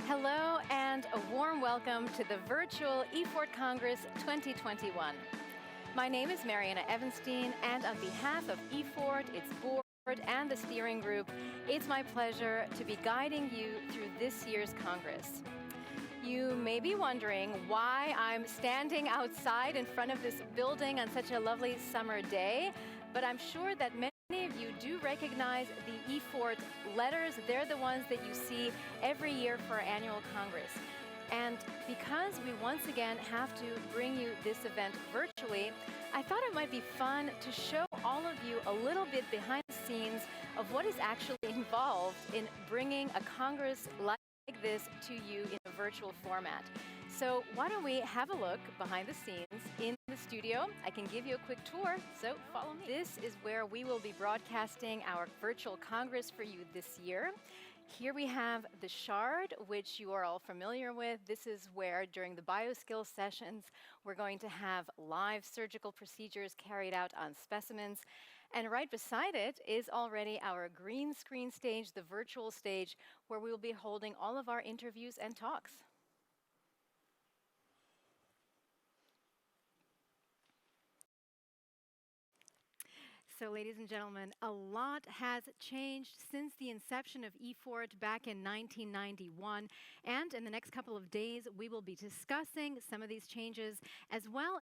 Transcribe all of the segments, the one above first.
Hello and a warm welcome to the virtual EFORT Congress 2021. My name is Mariana Evenstein, and on behalf of EFORT, its board, and the steering group, it's my pleasure to be guiding you through this year's Congress. You may be wondering why I'm standing outside in front of this building on such a lovely summer day, but I'm sure that many of you do recognize the EFORT letters. They're the ones that you see every year for our annual Congress. And because we once again have to bring you this event virtually, I thought it might be fun to show all of you a little bit behind the scenes of what is actually involved in bringing a Congress like this to you in a virtual format. So why don't we have a look behind the scenes in the studio? I can give you a quick tour, so follow me. This is where we will be broadcasting our virtual Congress for you this year. Here we have the Shard, which you are all familiar with. This is where, during the bioskills sessions, we're going to have live surgical procedures carried out on specimens. And right beside it is already our green screen stage, the virtual stage, where we will be holding all of our interviews and talks. So, ladies and gentlemen, a lot has changed since the inception of EFORT back in 1991. And in the next couple of days, we will be discussing some of these changes, as well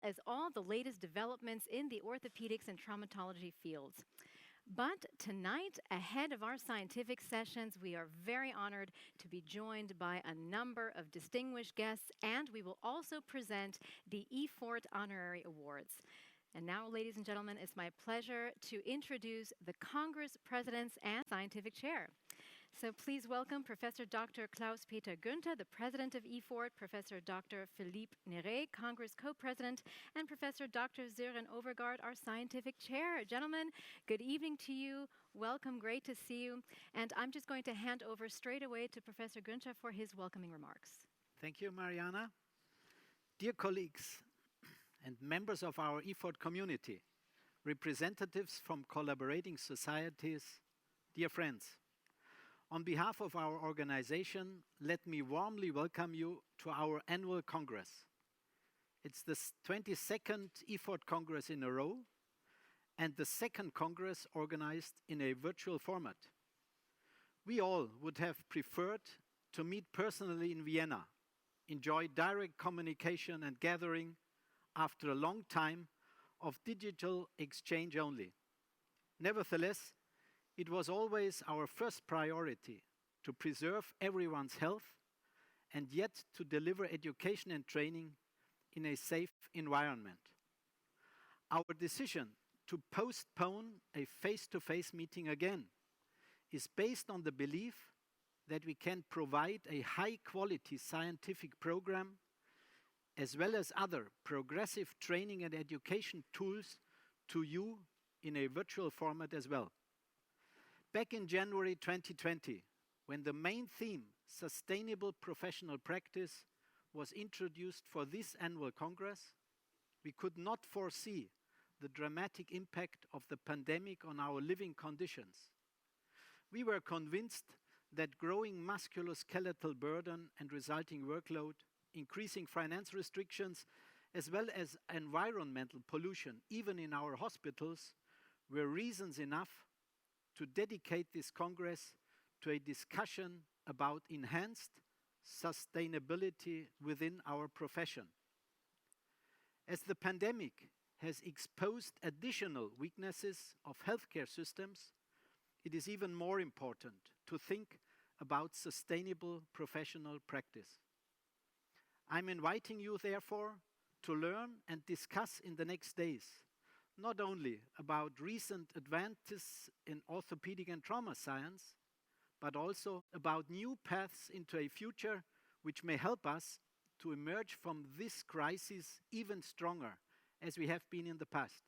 as all the latest developments in the orthopedics and traumatology fields. But tonight, ahead of our scientific sessions, we are very honored to be joined by a number of distinguished guests, and we will also present the EFORT Honorary Awards. And now, ladies and gentlemen, it's my pleasure to introduce the Congress Presidents and Scientific Chair. So please welcome Professor Dr. Klaus-Peter Günther, the President of EFORT, Professor Dr. Philippe Néret, Congress Co-President, and Professor Dr. Sören Overgaard, our Scientific Chair. Gentlemen, good evening to you. Welcome, great to see you. And I'm just going to hand over straight away to Professor Günther for his welcoming remarks. Thank you, Mariana. Dear colleagues, and members of our EFORT community, representatives from collaborating societies, dear friends, on behalf of our organization, let me warmly welcome you to our annual Congress. It's the 22nd EFORT Congress in a row, and the second Congress organized in a virtual format. We all would have preferred to meet personally in Vienna, enjoy direct communication and gathering, after a long time of digital exchange only. Nevertheless, it was always our first priority to preserve everyone's health and yet to deliver education and training in a safe environment. Our decision to postpone a face-to-face meeting again is based on the belief that we can provide a high-quality scientific program as well as other progressive training and education tools to you in a virtual format as well. Back in January 2020, when the main theme, sustainable professional practice, was introduced for this annual Congress, we could not foresee the dramatic impact of the pandemic on our living conditions. We were convinced that growing musculoskeletal burden and resulting workload, increasing finance restrictions, as well as environmental pollution, even in our hospitals, were reasons enough to dedicate this Congress to a discussion about enhanced sustainability within our profession. As the pandemic has exposed additional weaknesses of healthcare systems, it is even more important to think about sustainable professional practice. I'm inviting you, therefore, to learn and discuss in the next days, not only about recent advances in orthopedic and trauma science, but also about new paths into a future which may help us to emerge from this crisis even stronger, as we have been in the past.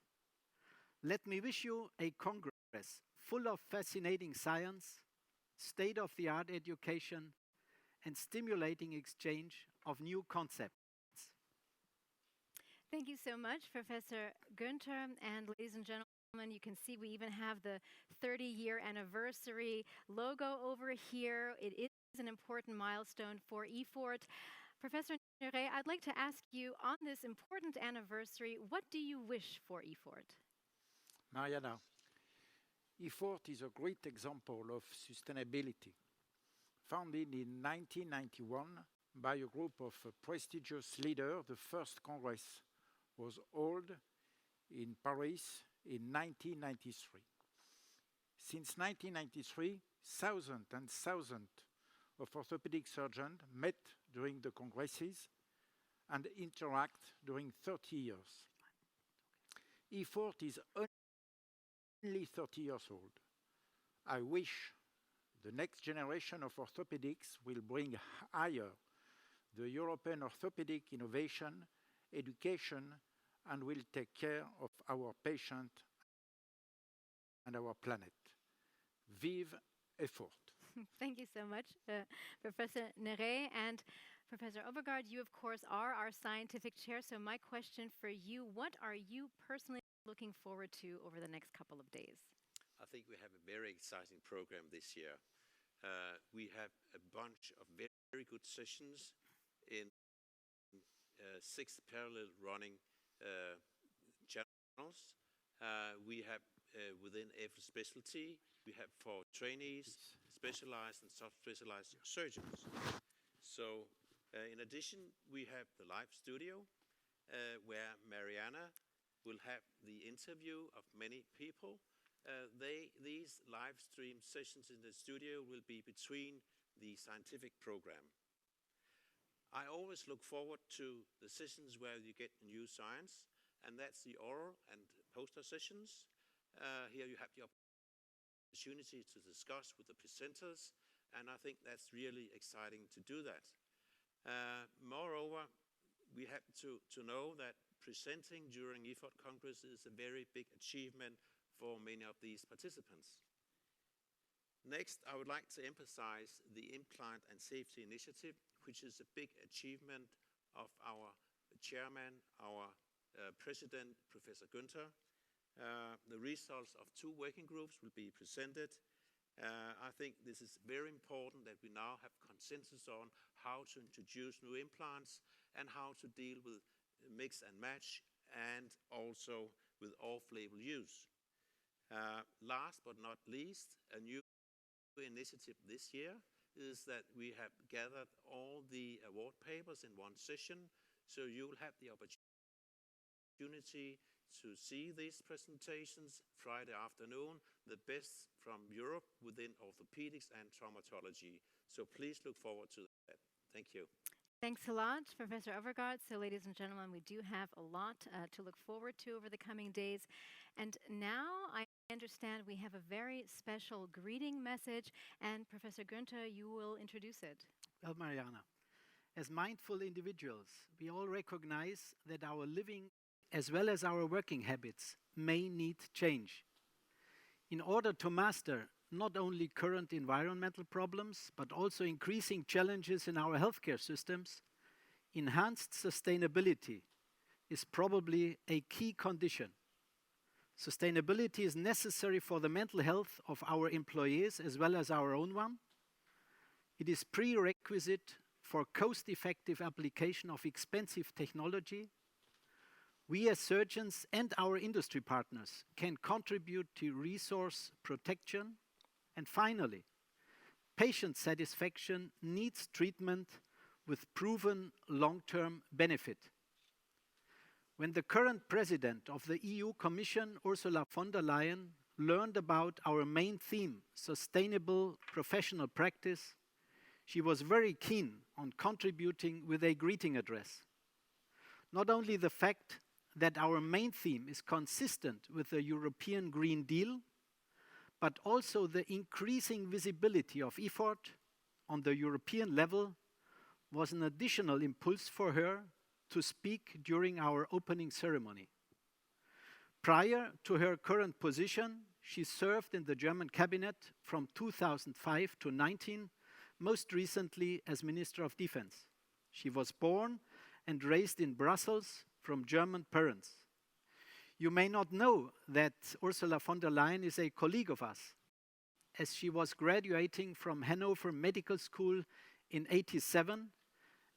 Let me wish you a Congress full of fascinating science, state-of-the-art education, and stimulating exchange of new concepts. Thank you so much, Professor Günther. And ladies and gentlemen, you can see we even have the 30-year anniversary logo over here. It is an important milestone for EFORT. Professor Neret, I'd like to ask you, on this important anniversary, what do you wish for EFORT? Mariana, EFORT is a great example of sustainability. Founded in 1991 by a group of prestigious leaders, the first Congress was held in Paris in 1993. Since 1993, thousands and thousands of orthopedic surgeons met during the congresses and interact during 30 years. EFORT is only 30 years old. I wish the next generation of orthopedics will bring higher the European orthopedic innovation, education, and will take care of our patient and our planet. Vive EFORT. Thank you so much, Professor Neret. And Professor Overgaard, you, of course, are our scientific chair. So my question for you, what are you personally looking forward to over the next couple of days? I think we have a very exciting program this year. We have a bunch of very good sessions in 6 parallel running channels. We have within every specialty, we have for trainees, specialized and sub-specialized surgeons. So in addition, we have the live studio where Mariana will have the interview of many people. These live stream sessions in the studio will be between the scientific program. I always look forward to the sessions where you get new science, and that's the oral and poster sessions. Here you have the opportunity to discuss with the presenters, and I think that's really exciting to do that. Moreover, we have to know that presenting during EFORT Congress is a very big achievement for many of these participants. Next, I would like to emphasize the Implant and Safety Initiative, which is a big achievement of our chairman, our president, Professor Günther. The results of 2 working groups will be presented. I think this is very important that we now have consensus on how to introduce new implants and how to deal with mix and match and also with off-label use. Last but not least, a new initiative this year is that we have gathered all the award papers in one session, so you will have the opportunity to see these presentations Friday afternoon, the best from Europe within orthopedics and traumatology. So please look forward to that. Thank you. Thanks a lot, Professor Overgaard. So, ladies and gentlemen, we do have a lot to look forward to over the coming days. And now I understand we have a very special greeting message, and Professor Günther, you will introduce it. Well, Mariana, as mindful individuals, we all recognize that our living as well as our working habits may need change. In order to master not only current environmental problems, but also increasing challenges in our healthcare systems, enhanced sustainability is probably a key condition. Sustainability is necessary for the mental health of our employees as well as our own one. It is prerequisite for cost-effective application of expensive technology. We as surgeons and our industry partners can contribute to resource protection. And finally, patient satisfaction needs treatment with proven long-term benefit. When the current president of the EU Commission, Ursula von der Leyen, learned about our main theme, sustainable professional practice, she was very keen on contributing with a greeting address. Not only the fact that our main theme is consistent with the European Green Deal, but also the increasing visibility of EFORT on the European level was an additional impulse for her to speak during our opening ceremony. Prior to her current position, she served in the German cabinet from 2005 to 2019, most recently as Minister of Defense. She was born and raised in Brussels from German parents. You may not know that Ursula von der Leyen is a colleague of us, as she was graduating from Hanover Medical School in '87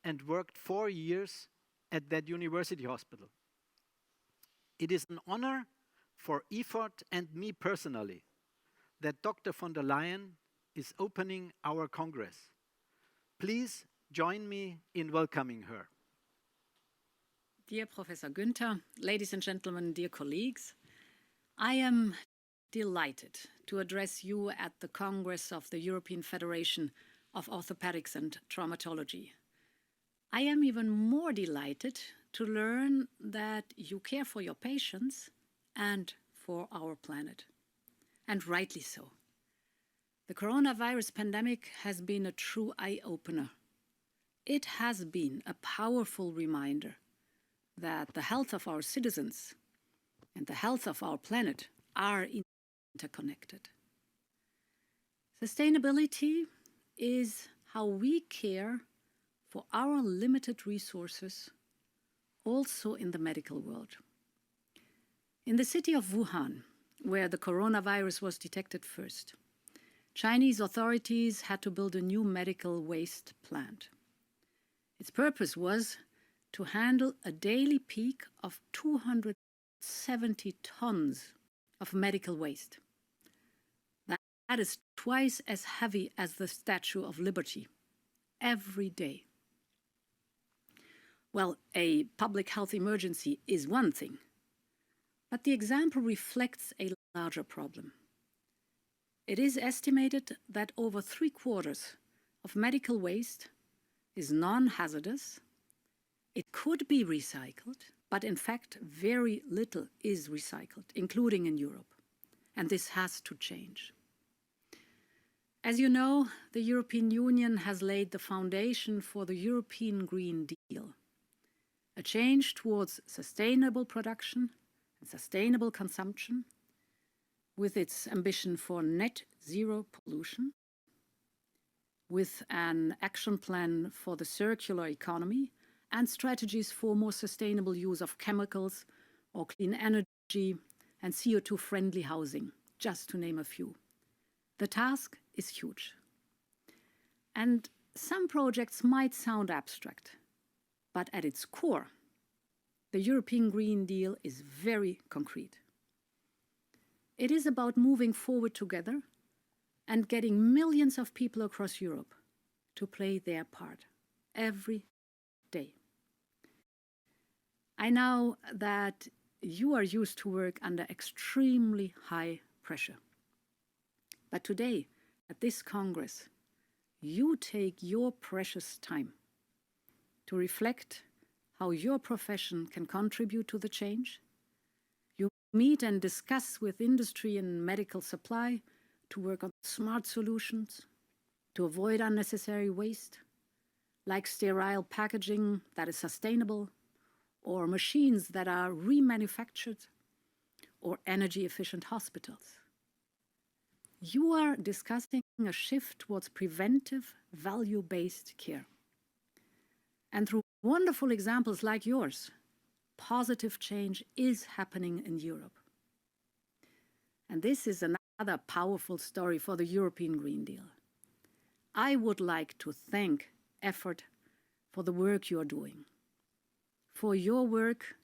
and worked 4 years at that university hospital. It is an honor for EFORT and me personally that Dr. von der Leyen is opening our Congress. Please join me in welcoming her. Dear Professor Günther, ladies and gentlemen, dear colleagues, I am delighted to address you at the Congress of the European Federation of Orthopedics and Traumatology. I am even more delighted to learn that you care for your patients and for our planet. And rightly so. The coronavirus pandemic has been a true eye-opener. It has been a powerful reminder that the health of our citizens and the health of our planet are interconnected. Sustainability is how we care for our limited resources, also in the medical world. In the city of Wuhan, where the coronavirus was detected first, Chinese authorities had to build a new medical waste plant. Its purpose was to handle a daily peak of 270 tons of medical waste. That is twice as heavy as the Statue of Liberty, every day. Well, a public health emergency is one thing, but the example reflects a larger problem. It is estimated that over 3/4 of medical waste is non-hazardous. It could be recycled, but in fact, very little is recycled, including in Europe. And this has to change. As you know, the European Union has laid the foundation for the European Green Deal, a change towards sustainable production and sustainable consumption, with its ambition for net zero pollution, with an action plan for the circular economy and strategies for more sustainable use of chemicals or clean energy and CO2-friendly housing, just to name a few. The task is huge. And some projects might sound abstract, but at its core, the European Green Deal is very concrete. It is about moving forward together and getting millions of people across Europe to play their part every day. I know that you are used to work under extremely high pressure. But today, at this Congress, you take your precious time to reflect how your profession can contribute to the change. You meet and discuss with industry and medical supply to work on smart solutions, to avoid unnecessary waste, like sterile packaging that is sustainable, or machines that are remanufactured, or energy-efficient hospitals. You are discussing a shift towards preventive, value-based care. And through wonderful examples like yours, positive change is happening in Europe. And this is another powerful story for the European Green Deal. I would like to thank EFORT for the work you are doing, for your work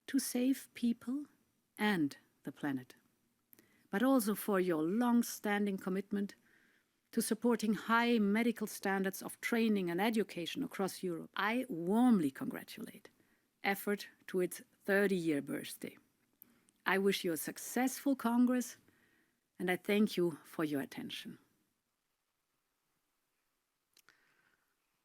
to save people and the planet, but also for your long-standing commitment to supporting high medical standards of training and education across Europe. I warmly congratulate EFORT to its 30-year birthday. I wish you a successful Congress, and I thank you for your attention.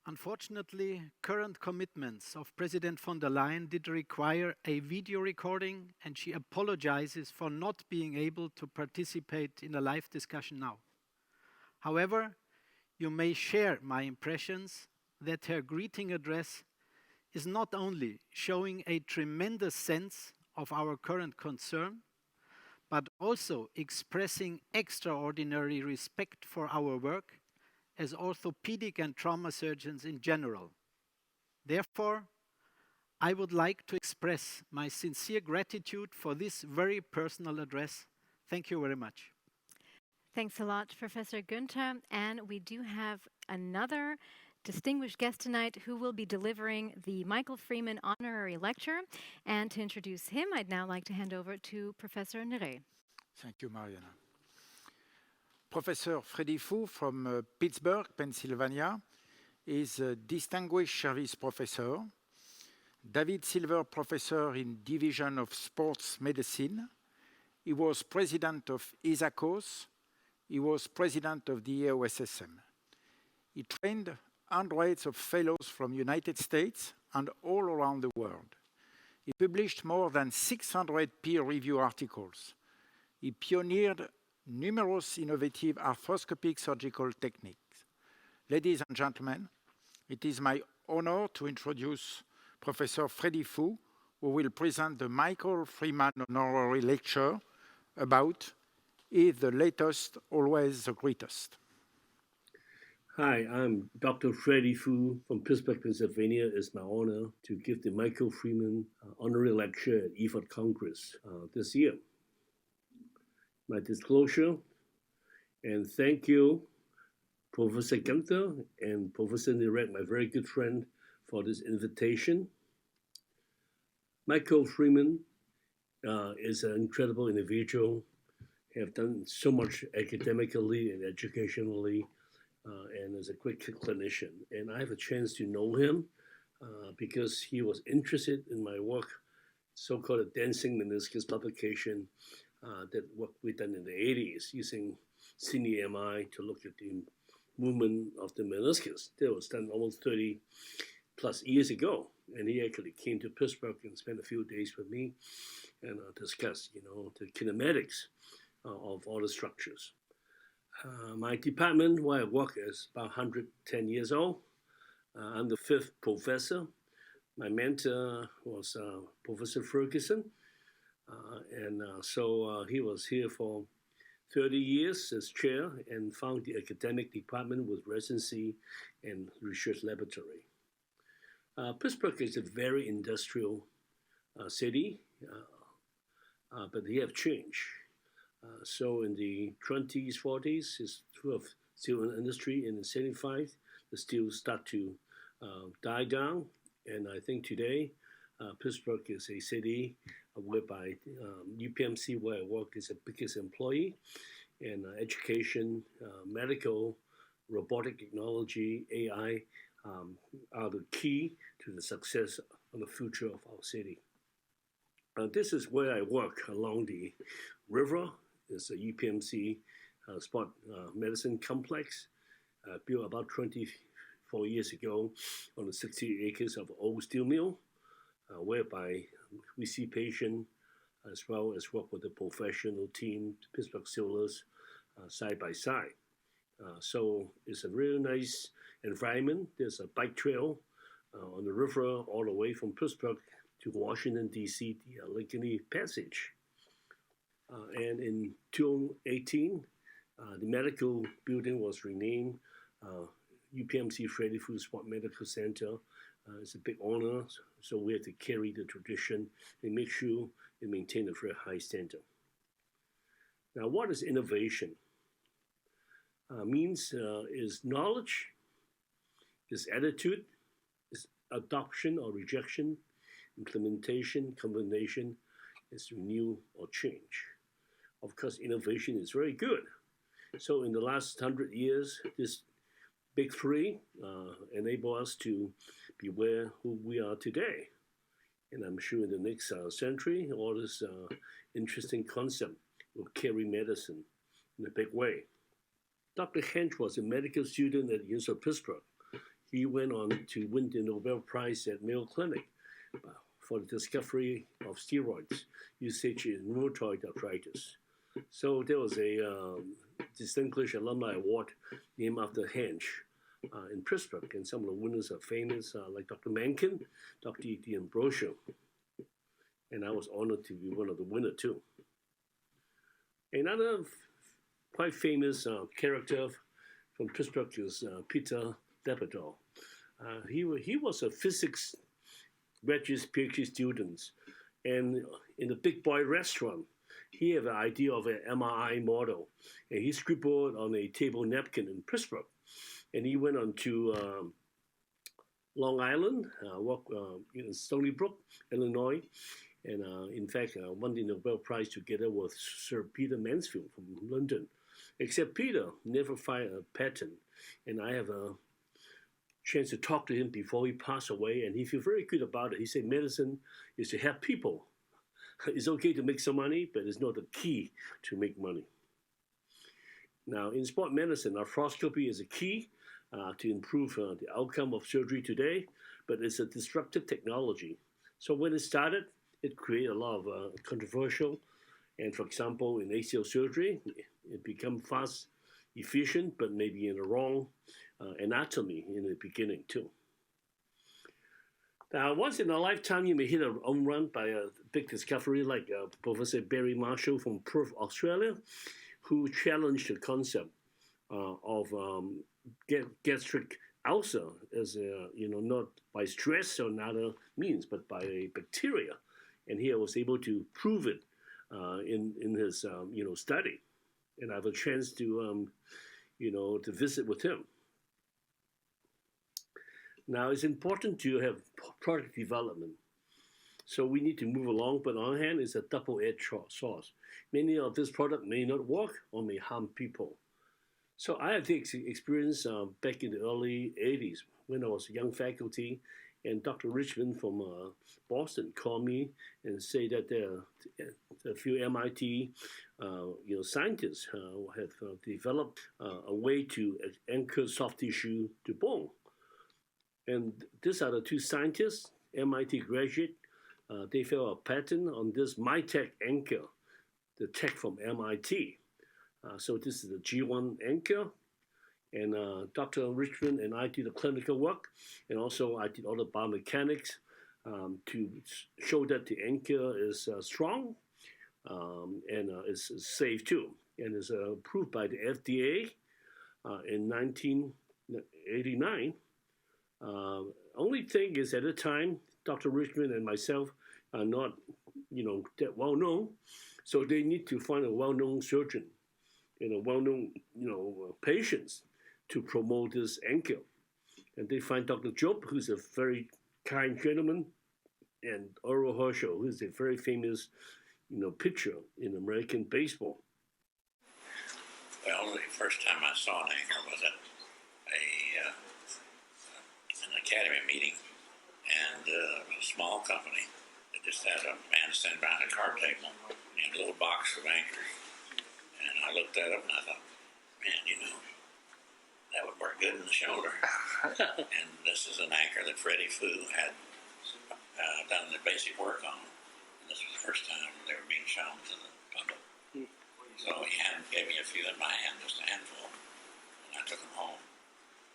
Unfortunately, current commitments of President von der Leyen did require a video recording, and she apologizes for not being able to participate in a live discussion now. However, you may share my impressions that her greeting address is not only showing a tremendous sense of our current concern, but also expressing extraordinary respect for our work as orthopedic and trauma surgeons in general. Therefore, I would like to express my sincere gratitude for this very personal address. Thank you very much. Thanks a lot, Professor Günther. And we do have another distinguished guest tonight who will be delivering the Michael Freeman Honorary Lecture. And to introduce him, I'd now like to hand over to Professor Nere. Thank you, Mariana. Professor Freddie Fu from Pittsburgh, Pennsylvania, is a distinguished service professor, David Silver Professor in Division of Sports Medicine. He was president of ISACOS. He was president of the EOSSM. He trained hundreds of fellows from the United States and all around the world. He published more than 600 peer-reviewed articles. He pioneered numerous innovative arthroscopic surgical techniques. Ladies and gentlemen, it is my honor to introduce Professor Freddie Fu, who will present the Michael Freeman Honorary Lecture about "Is the latest always the greatest?" Hi, I'm Dr. Freddie Fu from Pittsburgh, Pennsylvania. It's my honor to give the Michael Freeman Honorary Lecture at EFORT Congress this year. My disclosure, and thank you, Professor Günther and Professor Nirek, my very good friend, for this invitation. Michael Freeman is an incredible individual, have done so much academically and educationally, and is a great clinician. And I have a chance to know him because he was interested in my work, so-called dancing meniscus publication, that what we done in the 80s using CineMI to look at the movement of the meniscus. That was done almost 30 plus years ago. And he actually came to Pittsburgh and spent a few days with me and discussed, the kinematics of all the structures. My department, where I work, is about 110 years old. I'm the 5th professor. My mentor was Professor Ferguson. So he was here for 30 years as chair and found the academic department with residency and research laboratory. Pittsburgh is a very industrial city, but they have changed. So in the 20s, 40s, it's full of steel industry. In the 75, the steel start to die down. And I think today, Pittsburgh is a city whereby UPMC, where I work, is the biggest employee. And education, medical, robotic technology, AI are the key to the success of the future of our city. This is where I work along the river. It's a UPMC sport medicine complex built about 24 years ago on the 60 acres of old steel mill, whereby we see patients as well as work with the professional team, Pittsburgh Steelers, side by side. So it's a really nice environment. There's a bike trail on the river all the way from Pittsburgh to Washington, D.C., the Lincoln Passage. And in 2018, the medical building was renamed UPMC Freddie Fu Sport Medical Center. It's a big honor, so we have to carry the tradition and make sure we maintain a very high standard. Now, what is innovation? Means is knowledge, is attitude, is adoption or rejection, implementation, combination, is renew or change. Of course, innovation is very good. So in the last 100 years, this big three enable us to be who we are today. And I'm sure in the next century, all this interesting concept will carry medicine in a big way. Dr. Hench was a medical student at the University of Pittsburgh. He went on to win the Nobel Prize at Mayo Clinic for the discovery of steroids usage in rheumatoid arthritis. So there was a distinguished alumni award named after Hench in Pittsburgh, and some of the winners are famous, like Dr. Mencken, Dr. E.D. Ambrosio, and I was honored to be one of the winners too. Another quite famous character from Pittsburgh is Peter Labrador. He was a physics graduate PhD student, and in the Big Boy restaurant, he had an idea of an MRI model, and he scribbled on a table napkin in Pittsburgh. And he went on to Long Island, in Stony Brook, Illinois, and in fact won the Nobel Prize together with Sir Peter Mansfield from London. Except Peter never filed a patent, and I have a chance to talk to him before he passed away, and he felt very good about it. He said medicine is to help people. It's okay to make some money, but it's not the key to make money. Now, in sport medicine, arthroscopy is a key to improve the outcome of surgery today, but it's a disruptive technology. So when it started, it created a lot of controversial, and for example, in ACL surgery, it became fast, efficient, but maybe in the wrong anatomy in the beginning too. Now, once in a lifetime, you may hit a home run by a big discovery like Professor Barry Marshall from Perth, Australia, who challenged the concept of gastric ulcer as not by stress or another means, but by a bacteria, and he was able to prove it in his study, and I have a chance to to visit with him. Now, it's important to have product development. So we need to move along, but on the other hand, it's a double-edged sword. Many of this product may not work or may harm people. So I had the experience back in the early 80s when I was a young faculty, and Dr. Richmond from Boston called me and said that a few MIT scientists have developed a way to anchor soft tissue to bone. And these are the two scientists, MIT graduate. They filed a patent on this MyTech anchor, the tech from MIT. So this is the G1 anchor. And Dr. Richmond and I did the clinical work. And also I did all the biomechanics to show that the anchor is strong and is safe too. And is approved by the FDA in 1989. Only thing is, at the time, Dr. Richmond and myself are not, that well known, so they need to find a well-known surgeon and a well-known, patients to promote this anchor. And they find Dr. Job, who's a very kind gentleman, and Oral Herschel, who's a very famous, pitcher in American baseball. Well, the first time I saw an anchor was at an academy meeting, and it was a small company that just had a man standing behind a card table and a little box of anchors. And I looked that up and I thought, man, that would work good in the shoulder. And this is an anchor that Freddie had done the basic work on. And this was the first time they were being shown to the public. So he gave me a few in my hand, just a handful, and I took them home.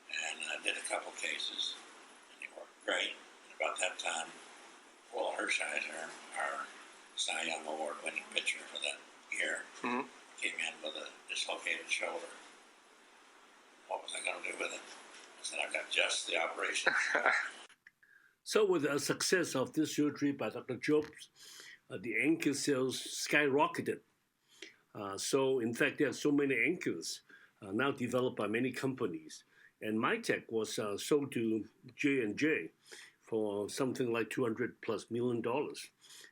And I did a couple cases, and they worked great. And about that time, Will Hershiser, our Cy Young Award-winning pitcher for that year, came in with a dislocated shoulder. What was I going to do with it? I said, I've got just the operation. So with the success of this surgery by Dr. Jobs, the anchor sales skyrocketed. So in fact, there are so many anchors now developed by many companies. And MyTech was sold to J&J for something like $200+ million.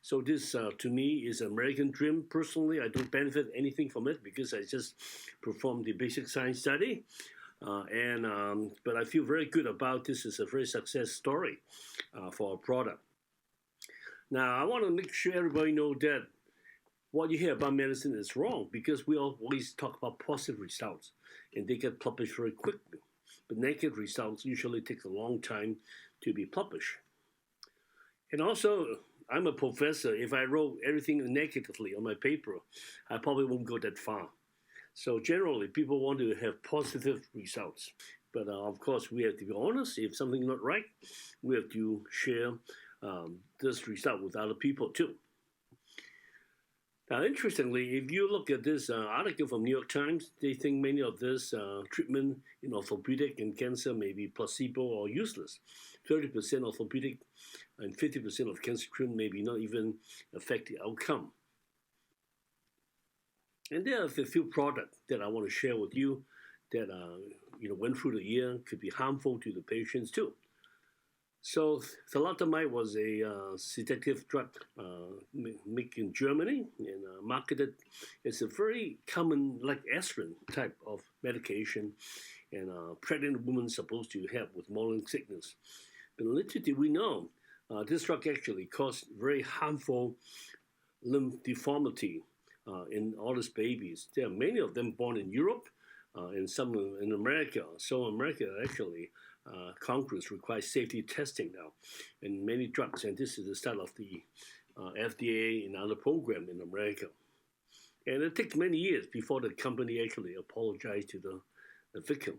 So this, to me, is an American dream. Personally, I don't benefit anything from it because I just performed the basic science study. But I feel very good about this. It's a very success story for our product. Now, I want to make sure everybody knows that what you hear about medicine is wrong, because we always talk about positive results and they get published very quickly. But negative results usually take a long time to be published. And also, I'm a professor. If I wrote everything negatively on my paper, I probably won't go that far. So generally, people want to have positive results. But of course, we have to be honest. If something's not right, we have to share this result with other people too. Now, interestingly, if you look at this article from New York Times, they think many of this treatment in orthopedic and cancer may be placebo or useless. 30% orthopedic and 50% of cancer treatment may be not even affect the outcome. And there are a few products that I want to share with you that went through the year, could be harmful to the patients too. So thalidomide was a sedative drug made in Germany and marketed. It's a very common, like aspirin type of medication, and pregnant women supposed to help with morning sickness. But little did we know, this drug actually caused very harmful limb deformity in all these babies. There are many of them born in Europe and some in America. So America actually, Congress requires safety testing now in many drugs, and this is the start of the FDA and other program in America. And it takes many years before the company actually apologized to the victim.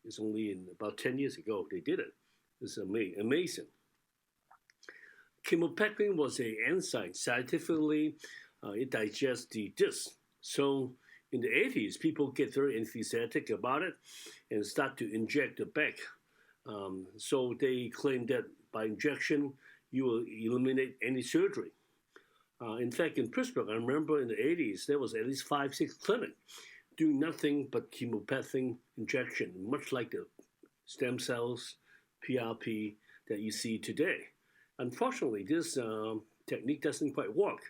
It's only in about 10 years ago they did it. It's amazing. Chemopexin was an enzyme. Scientifically, it digests the disc. So in the 80s, people get very enthusiastic about it and start to inject the back. So they claim that by injection, you will eliminate any surgery. In fact, in Pittsburgh, I remember in the 80s, there was at least 5-6 clinics doing nothing but chemopexin injection, much like the stem cells, PRP that you see today. Unfortunately, this technique doesn't quite work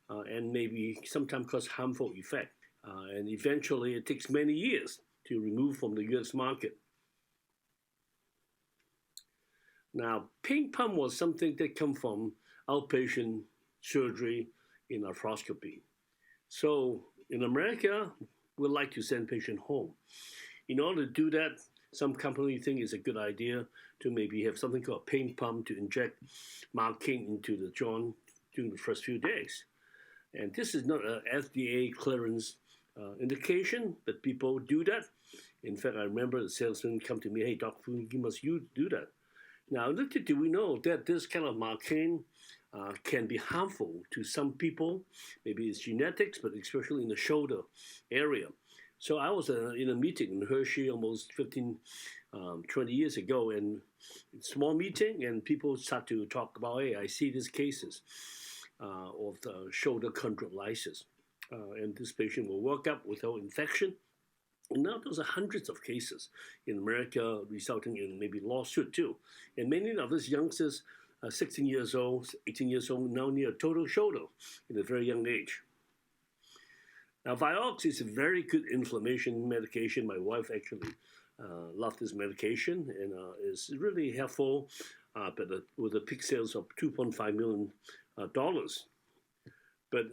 and maybe sometimes cause harmful effect. And eventually, it takes many years to remove from the US market. Now, pain pump was something that come from outpatient surgery in arthroscopy. So in America, we like to send patient home. In order to do that, some company think it's a good idea to maybe have something called a pain pump to inject marking into the joint during the first few days. And this is not an FDA clearance indication, but people do that. In fact, I remember the salesman come to me, hey, Dr. you must do that. Now, little do we know that this kind of marking can be harmful to some people. Maybe it's genetics, but especially in the shoulder area. So I was in a meeting in Hershey almost 15, 20 years ago, and small meeting, and people start to talk about, hey, I see these cases of the shoulder chondrolysis. And this patient will work up without infection. And now those are hundreds of cases in America, resulting in maybe lawsuit too. And many of these youngsters, 16 years old, 18 years old, now need a total shoulder in a very young age. Now, Vioxx is a very good inflammation medication. My wife actually loved this medication and is really helpful, but with a peak sales of $2.5 million. But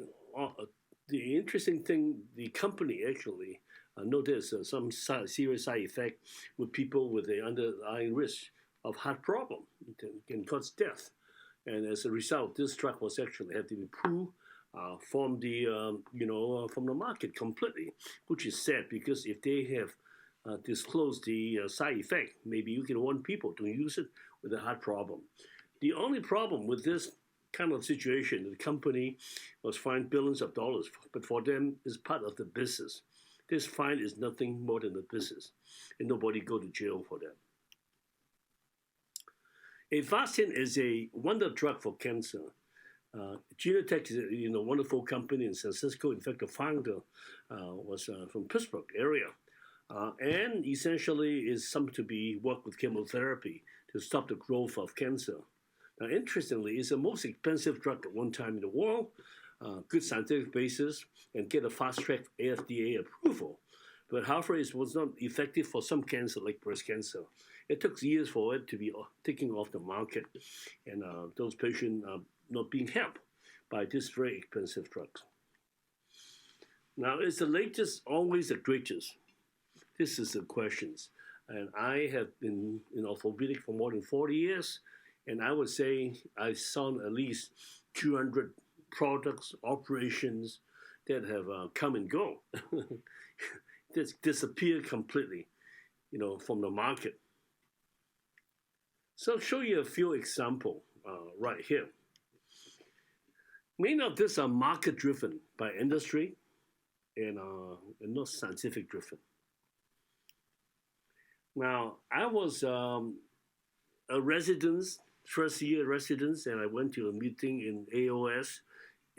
the interesting thing, the company actually noticed some serious side effect with people with the underlying risk of heart problem. It can cause death. And as a result, this drug was actually had to be pulled from the from the market completely, which is sad because if they have disclosed the side effect, maybe you can want people to use it with a heart problem. The only problem with this kind of situation, the company was fined billions of dollars, but for them, it's part of the business. This fine is nothing more than a business, and nobody go to jail for that. Avastin is a wonder drug for cancer. Genentech is a wonderful company in San Francisco. In fact, the founder was from Pittsburgh area, and essentially is something to be worked with chemotherapy to stop the growth of cancer. Now, interestingly, it's the most expensive drug at one time in the world. Good scientific basis, and get a fast-track FDA approval. But however, it was not effective for some cancer like breast cancer. It took years for it to be taken off the market, and those patients are not being helped by this very expensive drugs. Now, is the latest always the greatest? This is the questions. And I have been in orthopedic for more than 40 years, and I would say I saw at least 200 products, operations that have come and go, just disappeared completely, from the market. So I'll show you a few examples right here. Many of these are market-driven by industry and not scientific-driven. Now, I was a resident, first-year resident, and I went to a meeting in AOS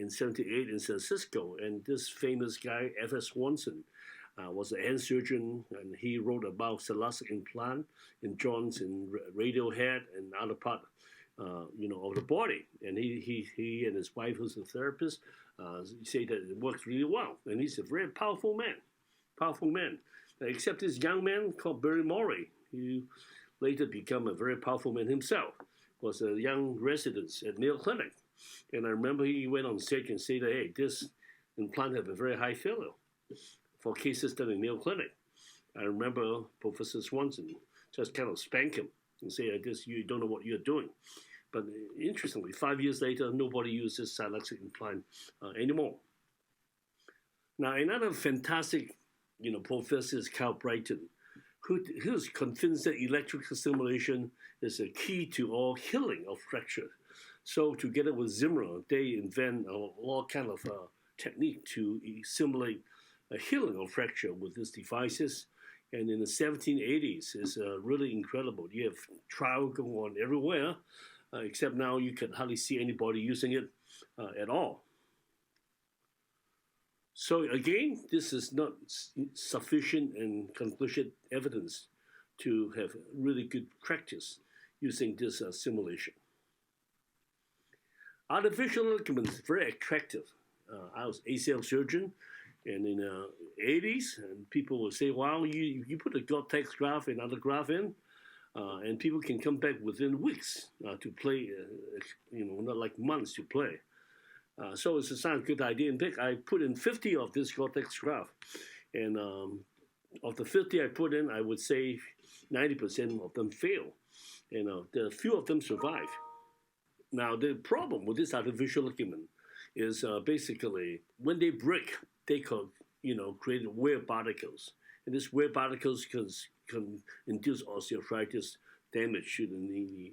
in 78 in San Francisco. And this famous guy, F.S. Swanson, was an hand surgeon, and he wrote about thoracic implant in joints and Radiohead and other part, of the body. And he and his wife, who's a therapist, say that it works really well. And he's a very powerful man. Except this young man called Barry Morey, who later became a very powerful man himself, was a young resident at Mayo Clinic. And I remember he went on stage and said, hey, this implant have a very high failure for cases done in Mayo Clinic. I remember Professor Swanson just kind of spanked him and say, I guess you don't know what you're doing. But interestingly, 5 years later, nobody uses thoracic implant anymore. Now, another fantastic professor is Carl Brighton, who's convinced that electrical stimulation is a key to all healing of fracture. So together with Zimmer, they invent all kind of technique to simulate a healing of fracture with these devices. And in the 1780s, it's really incredible. You have trials going on everywhere, except now you can hardly see anybody using it at all. So again, this is not sufficient and conclusive evidence to have really good practice using this simulation. Artificial ligament is very attractive. I was ACL surgeon, and in the 80s, and people will say, wow, you put a Gore-Tex graft and other graft in, and people can come back within weeks to play, not like months to play. So it's a sound good idea. In fact, I put in 50 of this Gore-Tex graft, and of the 50 I put in, I would say 90% of them fail, and the few of them survive. Now, the problem with this artificial ligament is basically when they break, they can, create wear particles. And these wear particles can induce osteoarthritis damage to the knee.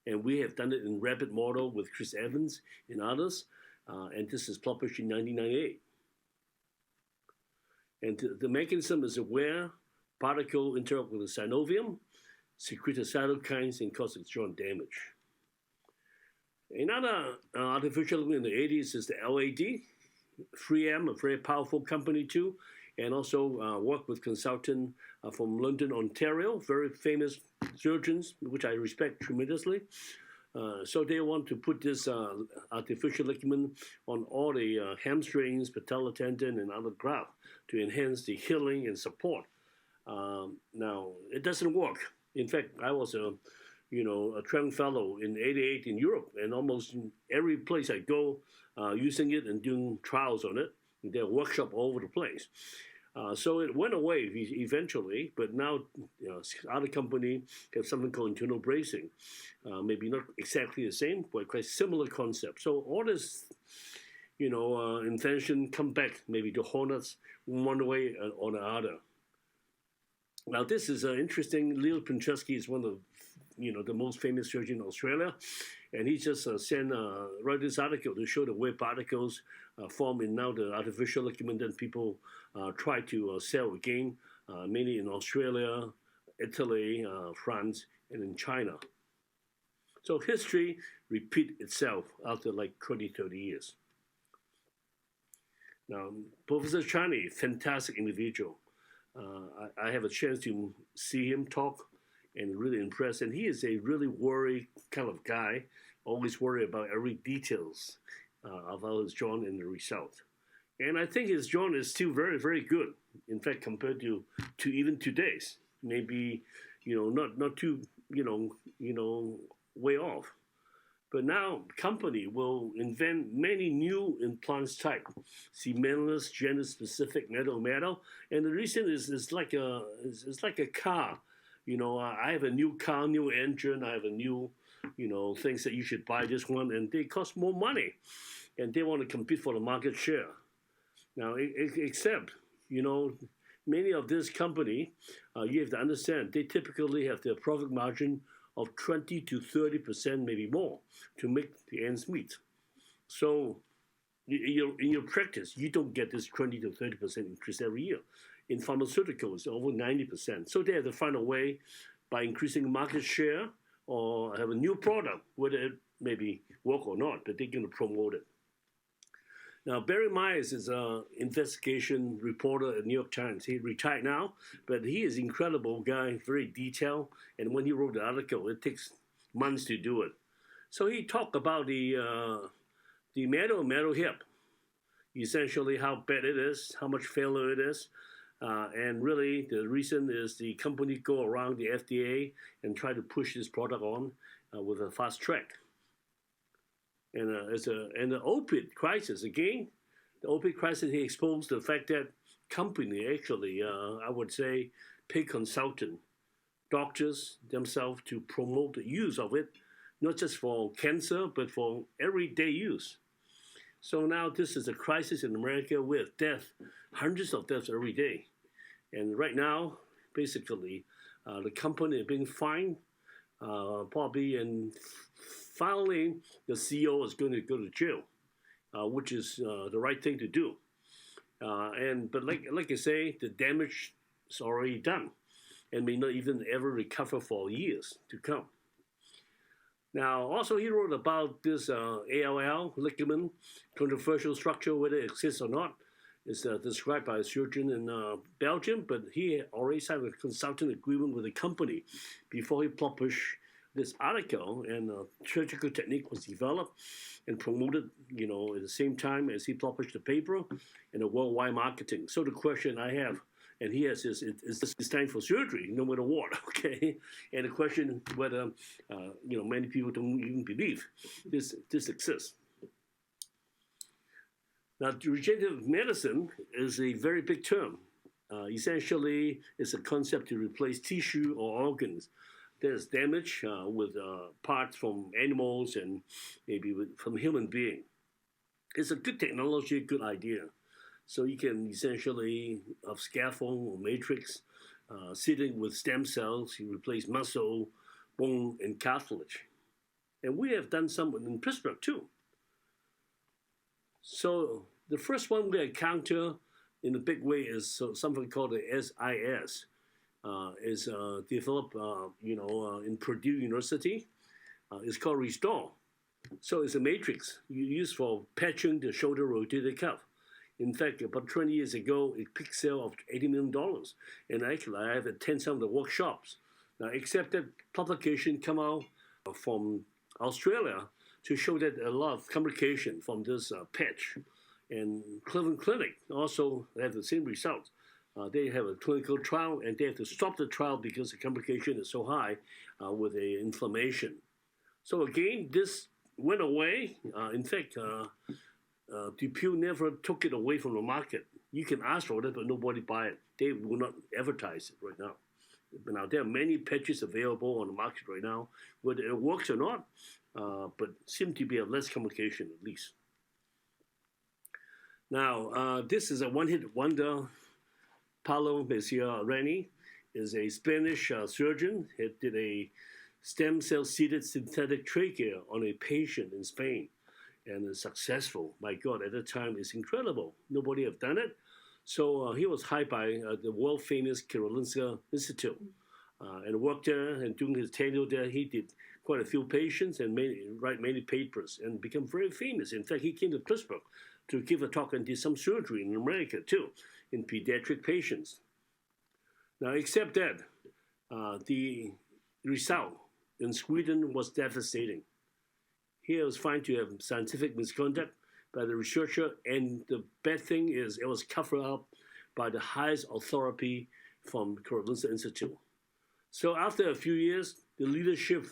And we have done it in rapid model with Chris Evans and others. And this is published in 1998. And the mechanism is a wear particle interact with the synovium, secrete cytokines, and causes joint damage. Another artificial ligament in the 80s is the LAD. 3M, a very powerful company too, and also work with consultant from London, Ontario, very famous surgeons, which I respect tremendously. So they want to put this artificial ligament on all the hamstrings, patellar tendon, and other graft to enhance the healing and support. Now, it doesn't work. In fact, I was a trained fellow in '88 in Europe, and almost every place I go, using it and doing trials on it. There are workshops all over the place. So it went away eventually, but now other company have something called internal bracing. Maybe not exactly the same, but quite similar concept. So all this, invention come back maybe to haunt us one way or the other. Now this is interesting. Leo Pinchesky is one of the most famous surgeon in Australia, and he just wrote this article to show the wear particles form in now the artificial ligament that people try to sell again, mainly in Australia, Italy, France, and in China. So history repeats itself after like 20, 30 years. Now, Professor Chani, fantastic individual. I have a chance to see him talk and really impressed. And he is a really worried kind of guy, always worried about every details about his joint and the result. And I think his joint is still very, very good. In fact, compared to even today's, maybe, not too, way off. But now company will invent many new implants type, cementless, gender-specific metal. And the reason is like a car. I have a new car, new engine. I have a new, things that you should buy this one, and they cost more money, and they want to compete for the market share. Now, except, many of this company, you have to understand, they typically have their profit margin of 20 to 30%, maybe more, to make the ends meet. So in your practice, you don't get this 20 to 30% increase every year. In pharmaceuticals, over 90%. So they have to find a way by increasing market share or have a new product, whether it maybe work or not, but they're going to promote it. Now, Barry Myers is an investigation reporter at New York Times. He retired now, but he is an incredible guy, very detailed. And when he wrote the article, it takes months to do it. So he talked about the metal hip, essentially how bad it is, how much failure it is. And really, the reason is the company go around the FDA and try to push this product on with a fast track. And the opiate crisis, again, the opiate crisis, he exposed the fact that company actually, I would say, pay consultant, doctors themselves to promote the use of it, not just for cancer, but for everyday use. So now this is a crisis in America with death, hundreds of deaths every day. And right now, basically, the company is being fined, probably, and finally, the CEO is going to go to jail, which is the right thing to do. But like I say, the damage is already done, and may not even ever recover for years to come. Now, also he wrote about this ALL ligament, controversial structure, whether it exists or not. It's described by a surgeon in Belgium, but he already signed a consultant agreement with the company before he published this article, and a surgical technique was developed and promoted, at the same time as he published the paper and the worldwide marketing. So the question I have, and he has, is this time for surgery, no matter what, okay? And the question whether, many people don't even believe this exists. Now, regenerative medicine is a very big term. Essentially, it's a concept to replace tissue or organs. There's damage with parts from animals and maybe from human being. It's a good technology, good idea. So you can essentially have scaffold or matrix sitting with stem cells. You replace muscle, bone, and cartilage. And we have done some in Pittsburgh too. So the first one we encounter in a big way is something called the SIS. Is developed, in Purdue University. It's called Restore. So it's a matrix you use for patching the shoulder rotator cuff. In fact, about 20 years ago, it peaked sale of $80 million. And actually, I have attended some of the workshops. Now, except that publication come out from Australia to show that a lot of complication from this patch. And Cleveland Clinic also have the same results. They have a clinical trial, and they have to stop the trial because the complication is so high with the inflammation. So again, this went away. In fact, DePuy never took it away from the market. You can ask for it, but nobody buy it. They will not advertise it right now. Now, there are many patches available on the market right now, whether it works or not, but seem to be of less complication at least. Now, this is a one-hit wonder. Paulo Mejia-Reni is a Spanish surgeon. He did a stem cell-seeded synthetic trachea on a patient in Spain, and is successful. My God, at the time, it's incredible. Nobody have done it. So he was hired by the world-famous Karolinska Institute and worked there, and during his tenure there, he did quite a few patients and write many papers and become very famous. In fact, he came to Pittsburgh to give a talk and did some surgery in America too, in pediatric patients. Now, except that, the result in Sweden was devastating. Here it was found to have scientific misconduct by the researcher, and the bad thing is it was covered up by the highest authority from Karolinska Institute. So after a few years, the leadership,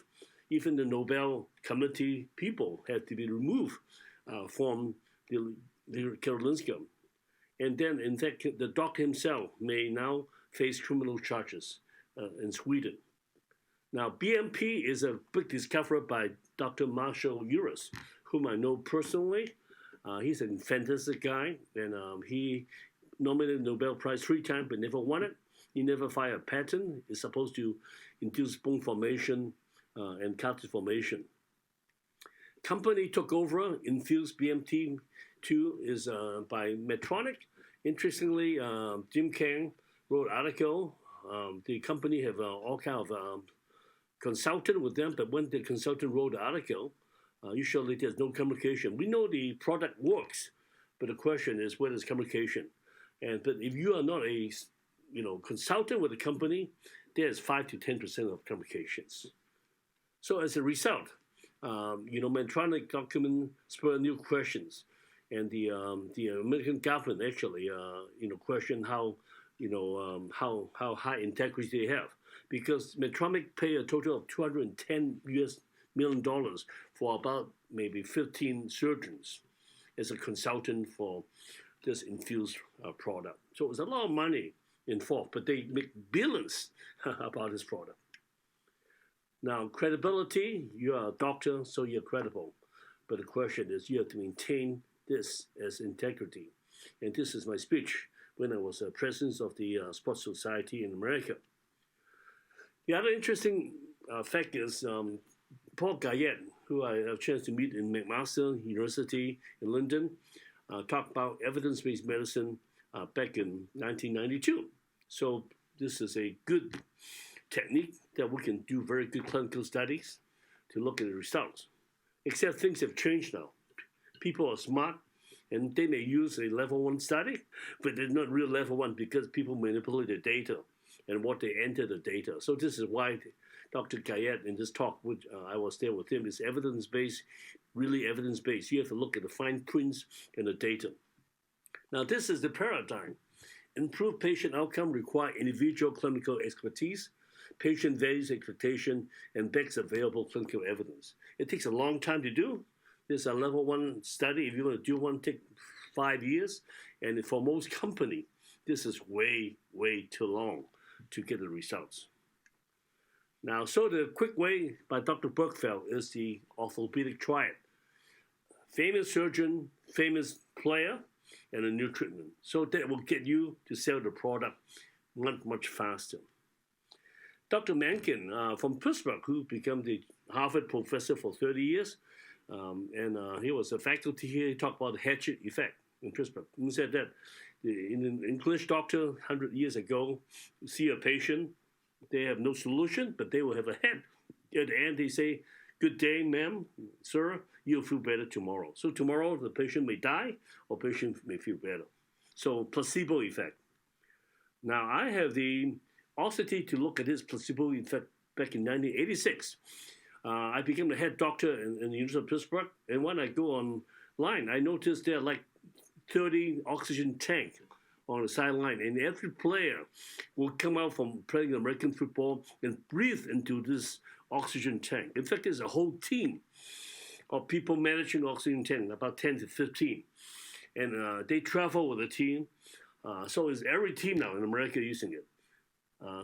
even the Nobel Committee people, had to be removed from the Karolinska. And then, in fact, the doctor himself may now face criminal charges in Sweden. Now, BMP is a big discovery by Dr. Marshall Urist, whom I know personally. He's a fantastic guy, and he nominated the Nobel Prize 3 times but never won it. He never filed a patent. It's supposed to induce bone formation and cartilage formation. Company took over, infused BMT2 is by Medtronic. Interestingly, Jim Kang wrote an article. The company have all kind of consultant with them, but when the consultant wrote the article, usually there's no communication. We know the product works, But the question is, what is communication? But if you are not a consultant with a company, there's 5 to 10% of communications. So as a result, Medtronic document spurred new questions, and the American government actually questioned how high integrity they have, because Medtronic paid a total of $210 million for about maybe 15 surgeons as a consultant for this infused product. So it was a lot of money involved, but they make billions about this product. Now, credibility, you are a doctor, so you're credible. But the question is, you have to maintain this as integrity. And this is my speech when I was president of the Sports Society in America. The other interesting fact is Paul Guyette, who I had a chance to meet in McMaster University in London, talked about evidence-based medicine back in 1992. So this is a good technique that we can do very good clinical studies to look at the results. Except things have changed now. People are smart, and they may use a level 1 study, but they're not real level 1 because people manipulate the data and what they enter the data. So this is why Dr. Guyette in this talk, which I was there with him, is evidence-based, really evidence-based. You have to look at the fine prints and the data. Now this is the paradigm. Improved patient outcome require individual clinical expertise, patient values expectation, and best available clinical evidence. It takes a long time to do. There's a level 1 study. If you want to do one, take 5 years. And for most company, this is way, way too long to get the results. Now, so the quick way by Dr. Bergfeld is the orthopedic triad. Famous surgeon, famous player, and a new treatment. So that will get you to sell the product much, much faster. Dr. Mencken from Pittsburgh, who became the Harvard professor for 30 years, and he was a faculty here. He talked about the Hatchet effect in Pittsburgh. He said that an English doctor 100 years ago see a patient, they have no solution, but they will have a head. At the end, they say, "Good day, ma'am, sir, you'll feel better tomorrow." So tomorrow, the patient may die, or patient may feel better. So placebo effect. Now, I have the audacity to look at this placebo effect back in 1986. I became the head doctor in the University of Pittsburgh, and when I go online, I noticed there are like 30 oxygen tanks on the sideline, and every player will come out from playing American football and breathe into this oxygen tank. In fact, there's a whole team of people managing oxygen tank, about 10 to 15. And they travel with the team. So it's every team now in America using it.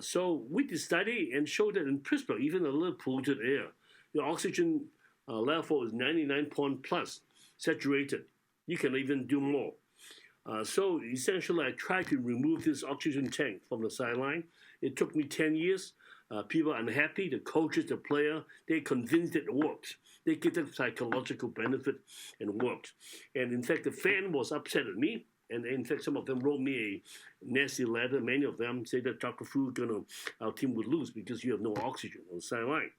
So we did study and showed that in Pittsburgh, even a little polluted air, the oxygen level is 99 point plus, saturated. You can even do more. So essentially, I tried to remove this oxygen tank from the sideline. It took me 10 years. People are unhappy, the coaches, the player, they convinced it worked. They get the psychological benefit and worked. And in fact, the fan was upset at me. And in fact, some of them wrote me a nasty letter. Many of them say that Dr. Fu, our team would lose because you have no oxygen on the sideline.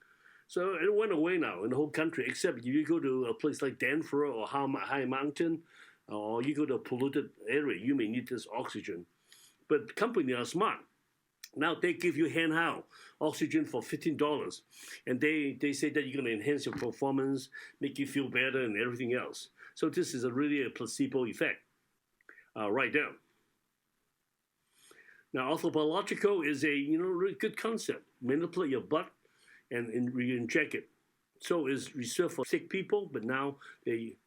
So it went away now in the whole country, except if you go to a place like Denver or High Mountain, or you go to a polluted area, you may need this oxygen. But companies are smart. Now they give you hand-out oxygen for $15, and they say that you're going to enhance your performance, make you feel better, and everything else. So this is really a placebo effect, right there. Now, orthobiological is a really good concept. Manipulate your butt and re-inject it. So it's reserved for sick people, but now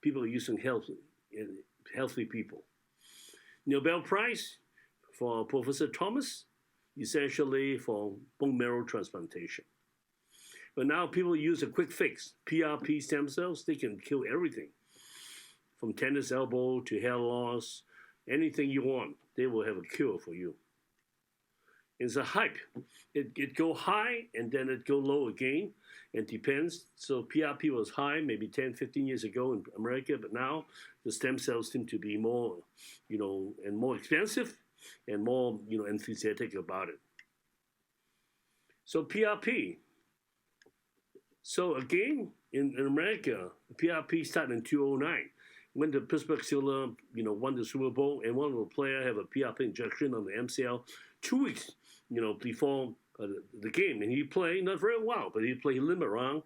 people are using healthy people. Nobel Prize for Professor Thomas, essentially for bone marrow transplantation. But now people use a quick fix. PRP stem cells, they can kill everything. From tennis elbow to hair loss, anything you want, they will have a cure for you. It's a hype. It go high and then it go low again. It depends. So PRP was high maybe 10, 15 years ago in America, but now the stem cells seem to be more, and more expensive and more, enthusiastic about it. So PRP. So again, in America, PRP started in 2009. when the Pittsburgh Steelers, won the Super Bowl, and one of the players have a PRP injection on the MCL 2 weeks, before the game, and he played not very well, but he limped around.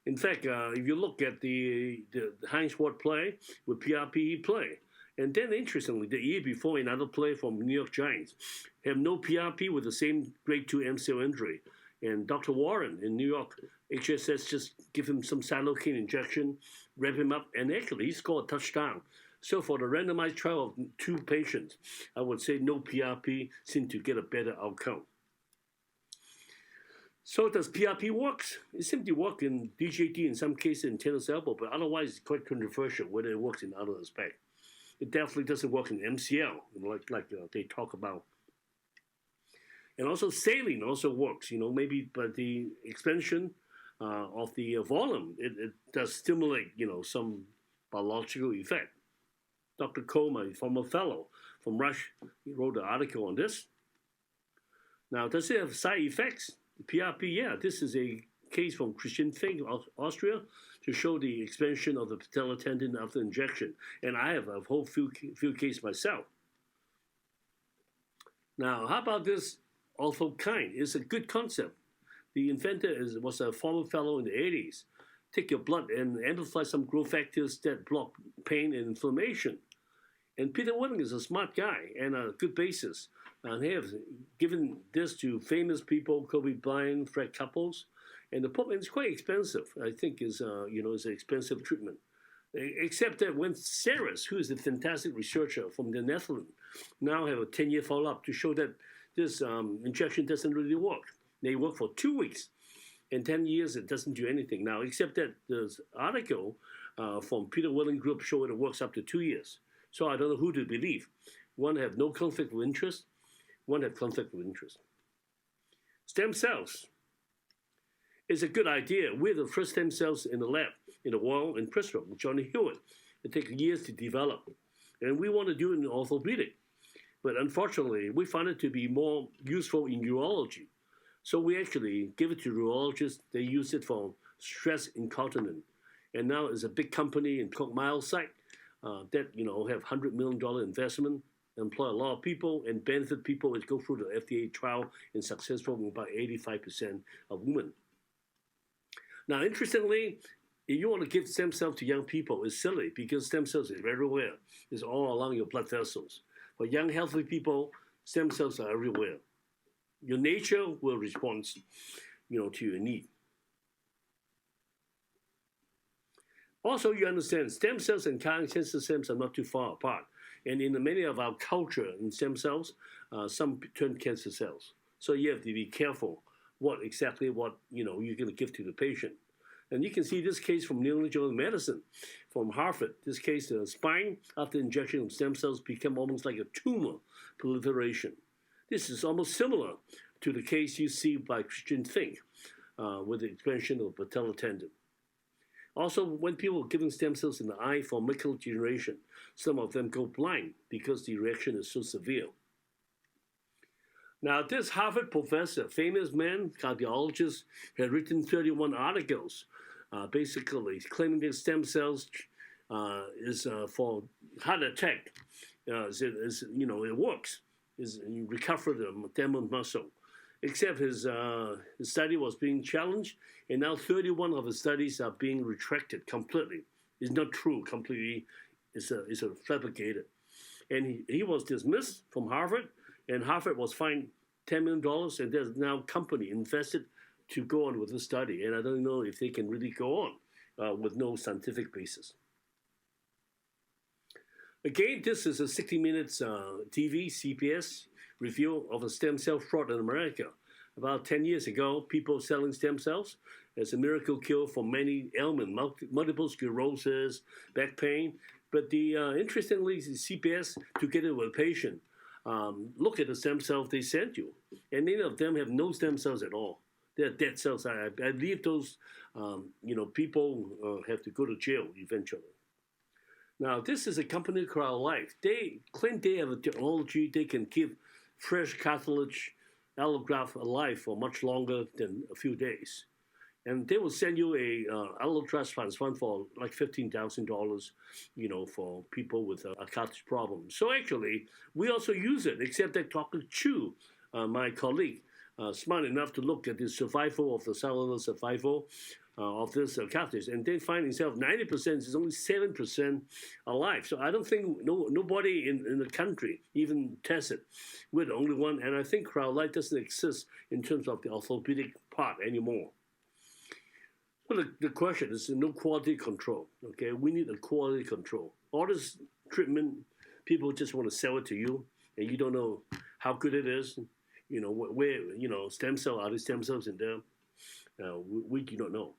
In fact, if you look at the Heinz Ward play with PRP, he played. And then, interestingly, the year before, another player from New York Giants have no PRP with the same grade 2 MCL injury. And Dr. Warren in New York, HSS just give him some cytokine injection, wrap him up, and actually he scored a touchdown. So for the randomized trial of 2 patients, I would say no PRP seemed to get a better outcome. So does PRP work? It seems to work in DJT in some cases in tennis elbow, but otherwise it's quite controversial whether it works in other aspects. It definitely doesn't work in MCL, like they talk about. And also saline also works, maybe, but the expansion of the volume, it does stimulate, some biological effect. Dr. Cole, my former fellow from Rush, he wrote an article on this. Now, does it have side effects? The PRP, yeah, this is a case from Christian Fink, Austria, to show the expansion of the patellar tendon after injection. And I have a whole few cases myself. Now, how about this orthokine? It's a good concept. The inventor was a former fellow in the 80s. Take your blood and amplify some growth factors that block pain and inflammation. And Peter Willing is a smart guy and a good basis. And they have given this to famous people, Kobe Bryant, Fred Couples. And the problem is quite expensive. I think is an expensive treatment. Except that when Saris, who is a fantastic researcher from the Netherlands, now have a 10-year follow-up to show that this injection doesn't really work. They work for 2 weeks. In 10 years, it doesn't do anything now, except that this article from Peter Willing Group showed it works up to 2 years. So I don't know who to believe. One have no conflict of interest. One have conflict of interest. Stem cells. It's a good idea. We're the first stem cells in the lab, in the world, in Pittsburgh, with Johnny Hewitt. It takes years to develop. And we want to do it in orthopedic. But unfortunately, we find it to be more useful in urology. So we actually give it to urologists. They use it for stress incontinence. And now it's a big company in Cook Mile site that have $100 million investment, employ a lot of people, and benefit people that go through the FDA trial and successful with about 85% of women. Now, interestingly, if you want to give stem cells to young people, it's silly because stem cells is everywhere. It's all along your blood vessels. For young, healthy people, stem cells are everywhere. Your nature will respond, to your need. Also, you understand, stem cells and cancer cells are not too far apart. And in many of our culture in stem cells, some turn cancer cells. So you have to be careful what you're going to give to the patient. And you can see this case from New England Journal of Medicine, from Harvard. This case, the spine after injection of stem cells become almost like a tumor proliferation. This is almost similar to the case you see by Christian Fink with the expansion of the patellar tendon. Also, when people are giving stem cells in the eye for macular degeneration, some of them go blind because the reaction is so severe. Now, this Harvard professor, famous man, cardiologist, had written 31 articles, basically claiming that stem cells is for heart attack. It works. You recover the damaged muscle. Except his study was being challenged, and now 31 of his studies are being retracted completely. It's not true completely. It's fabricated. And he was dismissed from Harvard, and Harvard was fined $10 million, and there's now a company invested to go on with the study. And I don't know if they can really go on with no scientific basis. Again, this is a 60 minutes TV, CBS, review of a stem cell fraud in America. About 10 years ago, people selling stem cells as a miracle cure for many ailments, multiple sclerosis, back pain. But interestingly, CBS, together with a patient, look at the stem cells they sent you. And many of them have no stem cells at all. They're dead cells. I believe those people have to go to jail eventually. Now, this is a company called Life. They claim they have a technology they can keep fresh cartilage allograft alive for much longer than a few days. And they will send you a little trust fund for like $15,000, for people with a cartilage problem. So actually, we also use it, except that Dr. Chu, my colleague, smart enough to look at the survival of the cellular survival of this cartilage, and they find themselves 90% is only 7% alive. So I don't think nobody in the country even tested. We're the only one, and I think crowd doesn't exist in terms of the orthopedic part anymore. Well, the question is no quality control. Okay, we need a quality control. All this treatment, people just want to sell it to you, and you don't know how good it is. Where stem cell, are there stem cells in there? We do not know.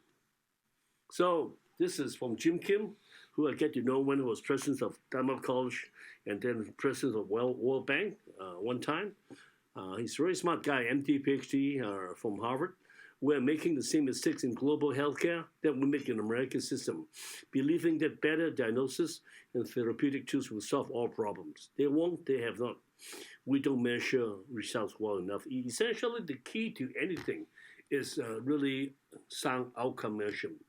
So this is from Jim Kim, who I get to know when he was president of Dartmouth College and then president of World Bank one time. He's a very smart guy, MD, PhD from Harvard. We're making the same mistakes in global healthcare that we make in the American system, believing that better diagnosis and therapeutic tools will solve all problems. They won't, they have not. We don't measure results well enough. Essentially, the key to anything is really sound outcome measurement,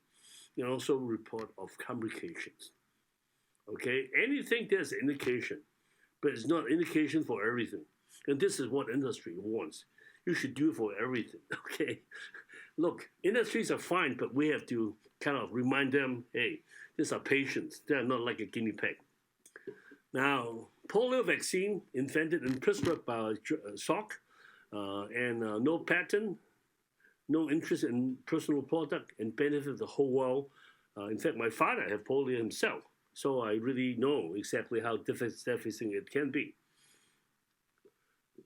and also report of complications. Okay, anything there's indication, but it's not indication for everything. And this is what industry wants. You should do it for everything, okay? Look, industries are fine, but we have to kind of remind them, hey, these are patients. They're not like a guinea pig. Now, polio vaccine invented in Pittsburgh by Salk, and no patent, no interest in personal product, and benefit the whole world. In fact, my father had polio himself, so I really know exactly how devastating it can be.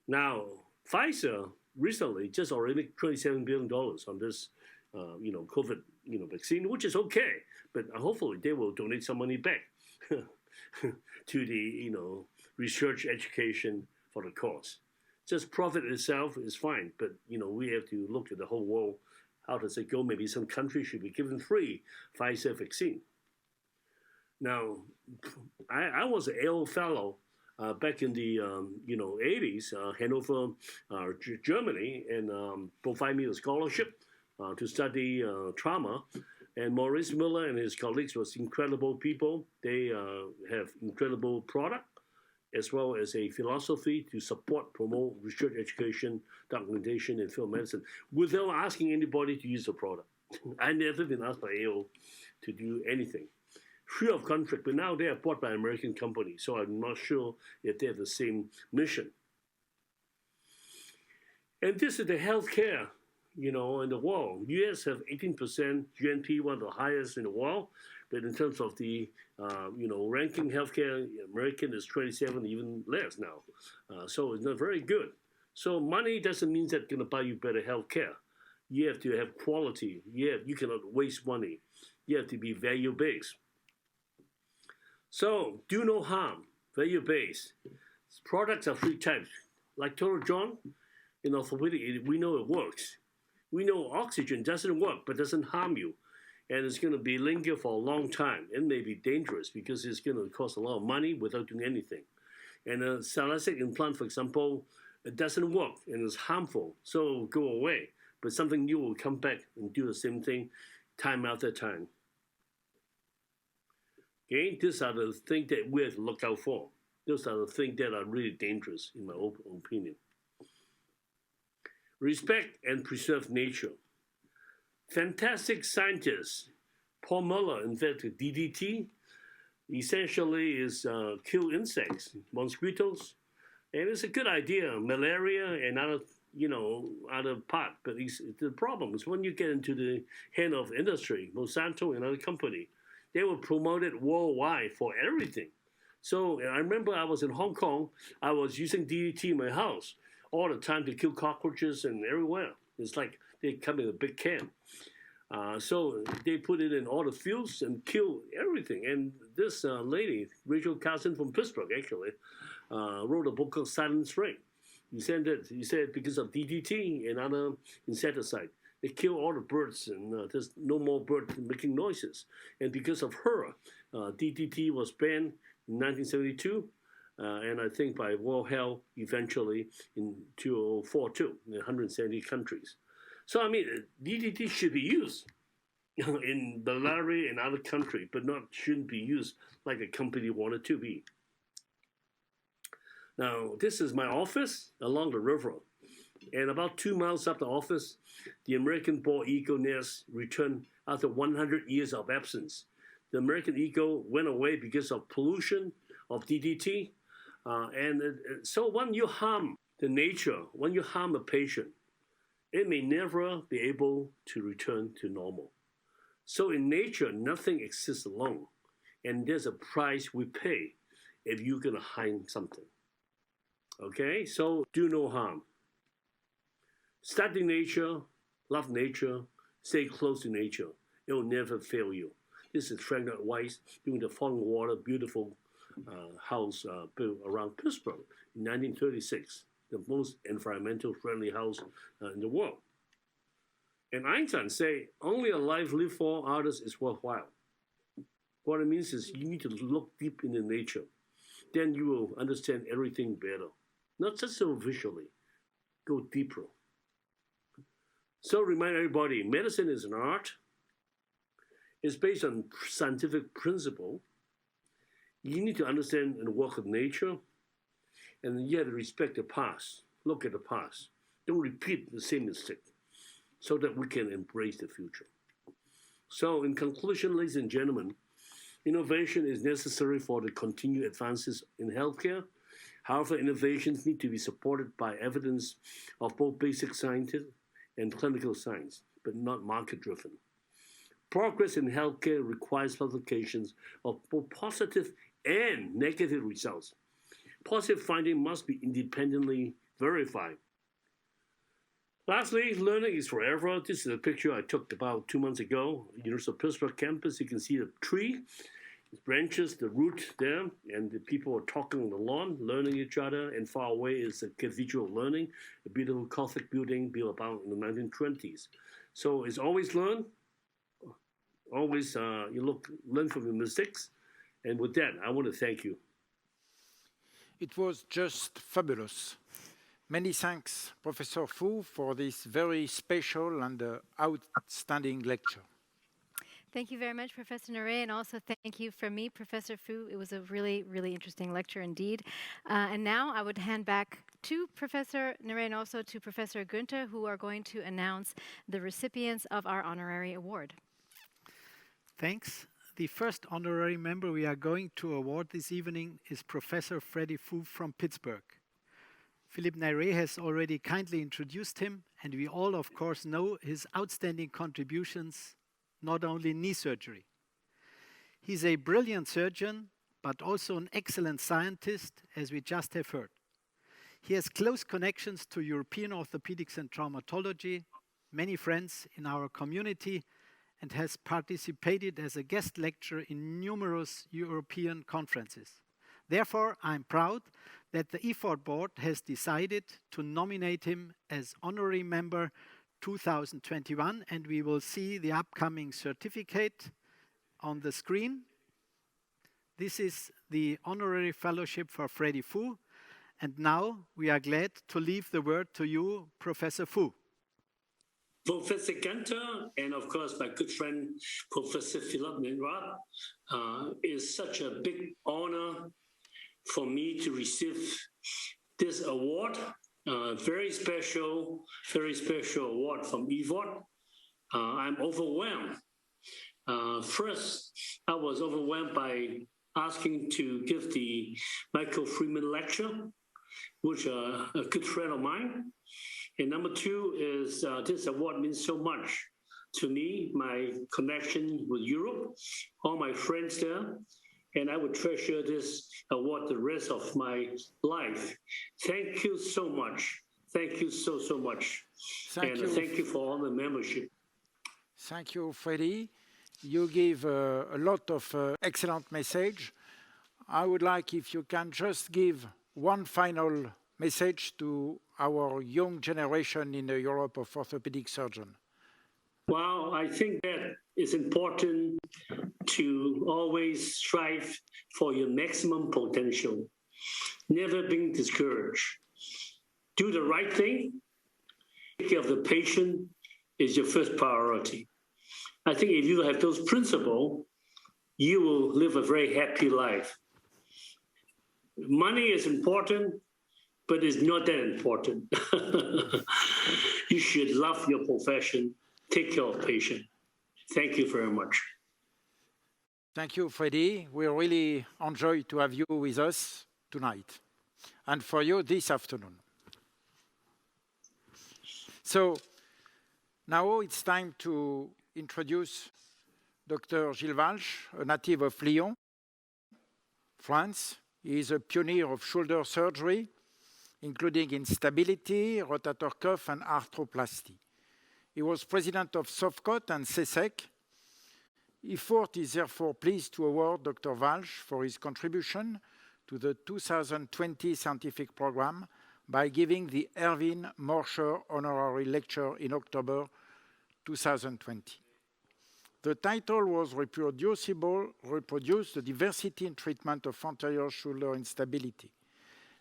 Now, Pfizer recently just already made $27 billion on this, COVID, vaccine, which is okay, but hopefully they will donate some money back to the, research education for the cause. Just profit itself is fine, but, we have to look at the whole world. How does it go? Maybe some countries should be given free Pfizer vaccine. Now, I was an AO fellow back in the 80s, Hanover, Germany, and provide me a scholarship to study trauma. And Maurice Miller and his colleagues was incredible people. They have incredible product as well as a philosophy to support, promote research, education, documentation, and field medicine without asking anybody to use the product. I never been asked by AO to do anything. Free of contract, but now they are bought by an American company, so I'm not sure if they have the same mission. And this is the healthcare, in the world. US have 18% GNP, one of the highest in the world, but in terms of the, ranking healthcare, American is 27, even less now. So it's not very good. So money doesn't mean that's going to buy you better healthcare. You have to have quality. You cannot waste money. You have to be value-based. So, do no harm, value-based. Products are three types. Like Total John, in orthopedic, we know it works. We know oxygen doesn't work, but doesn't harm you. And it's going to be linger for a long time. It may be dangerous because it's going to cost a lot of money without doing anything. And a thoracic implant, for example, it doesn't work and it's harmful, so go away. But something new will come back and do the same thing time after time. Okay, these are the things that we have to look out for. Those are the things that are really dangerous, in my opinion. Respect and preserve nature. Fantastic scientists. Paul Muller invented DDT. Essentially is kill insects, mosquitoes. And it's a good idea, malaria and other part. But the problem is when you get into the hand of industry, Monsanto and other company, they will promote it worldwide for everything. So I remember I was in Hong Kong. I was using DDT in my house all the time to kill cockroaches and everywhere. It's like they come in a big can. So they put it in all the fields and kill everything. And this lady, Rachel Carson from Pittsburgh, actually, wrote a book called Silent Spring. He said because of DDT and other insecticide, they kill all the birds, and there's no more birds making noises. And because of her, DDT was banned in 1972, and I think by World Health eventually in 2004 too, in 170 countries. So, I mean, DDT should be used in Belarus and other countries, but shouldn't be used like a company wanted to be. Now, this is my office along the river. And about 2 miles up the office, the American bald eagle nest returned after 100 years of absence. The American eagle went away because of pollution of DDT. So when you harm the nature, when you harm a patient, it may never be able to return to normal. So in nature, nothing exists alone. And there's a price we pay if you're going to harm something. Okay, so do no harm. Study nature, love nature, stay close to nature. It will never fail you. This is Frank Weiss doing the Falling Water, beautiful house built around Pittsburgh in 1936, the most environmental friendly house in the world. And Einstein say, only a life lived for others is worthwhile. What it means is you need to look deep into nature. Then you will understand everything better. Not just so visually, go deeper. So remind everybody, medicine is an art. It's based on scientific principle. You need to understand and work with nature, and you have to respect the past. Look at the past. Don't repeat the same mistake, so that we can embrace the future. So in conclusion, ladies and gentlemen, innovation is necessary for the continued advances in healthcare. However, innovations need to be supported by evidence of both basic scientific and clinical science, but not market-driven. Progress in healthcare requires publications of both positive and negative results. Positive finding must be independently verified. Lastly, learning is forever. This is a picture I took about 2 months ago. University of Pittsburgh campus, you can see the tree, the branches, the root there, and the people are talking on the lawn, learning each other, and far away is a cathedral learning, a beautiful Catholic building built about in the 1920s. So it's always learn, always learn from your mistakes. And with that, I want to thank you. It was just fabulous. Many thanks, Professor Fu, for this very special and outstanding lecture. Thank you very much, Professor Nere, and also thank you from me, Professor Fu. It was a really, really interesting lecture indeed. And now I would hand back to Professor Nere and also to Professor Günther, who are going to announce the recipients of our honorary award. Thanks. The first honorary member we are going to award this evening is Professor Freddie Fu from Pittsburgh. Philippe Nere has already kindly introduced him, and we all, of course, know his outstanding contributions, not only in knee surgery. He's a brilliant surgeon, but also an excellent scientist, as we just have heard. He has close connections to European orthopedics and traumatology, many friends in our community, and has participated as a guest lecturer in numerous European conferences. Therefore, I'm proud that the EFORT board has decided to nominate him as honorary member 2021, and we will see the upcoming certificate on the screen. This is the honorary fellowship for Freddie Fu, and now we are glad to leave the word to you, Professor Fu. Professor Günther, and of course my good friend Professor Philippe Nere, is such a big honor for me to receive this award. Very special award from EFORT. I'm overwhelmed. First, I was overwhelmed by asking to give the Michael Freeman Lecture, which a good friend of mine. And number two is this award means so much to me, my connection with Europe, all my friends there, and I would treasure this award the rest of my life. Thank you so much. Thank you so much. Thank you for all the membership. Thank you, Freddie. You gave a lot of excellent message. I would like if you can just give one final message to our young generation in Europe of orthopedic surgeons. Well, I think that it's important to always strive for your maximum potential. Never being discouraged. Do the right thing, take care of the patient, is your first priority. I think if you have those principles, you will live a very happy life. Money is important, but it's not that important. You should love your profession, take care of patients. Thank you very much. Thank you, Freddie. We really enjoy to have you with us tonight, and for you this afternoon. So now it's time to introduce Dr. Gilles Walsh, a native of Lyon, France. He is a pioneer of shoulder surgery, including instability, rotator cuff, and arthroplasty. He was president of SOFCOT and CESEC. EFORT is therefore pleased to award Dr. Walsh for his contribution to the 2020 scientific program by giving the Erwin Morscher Honorary Lecture in October 2020. The title was Reproduce the Diversity in Treatment of Anterior Shoulder Instability.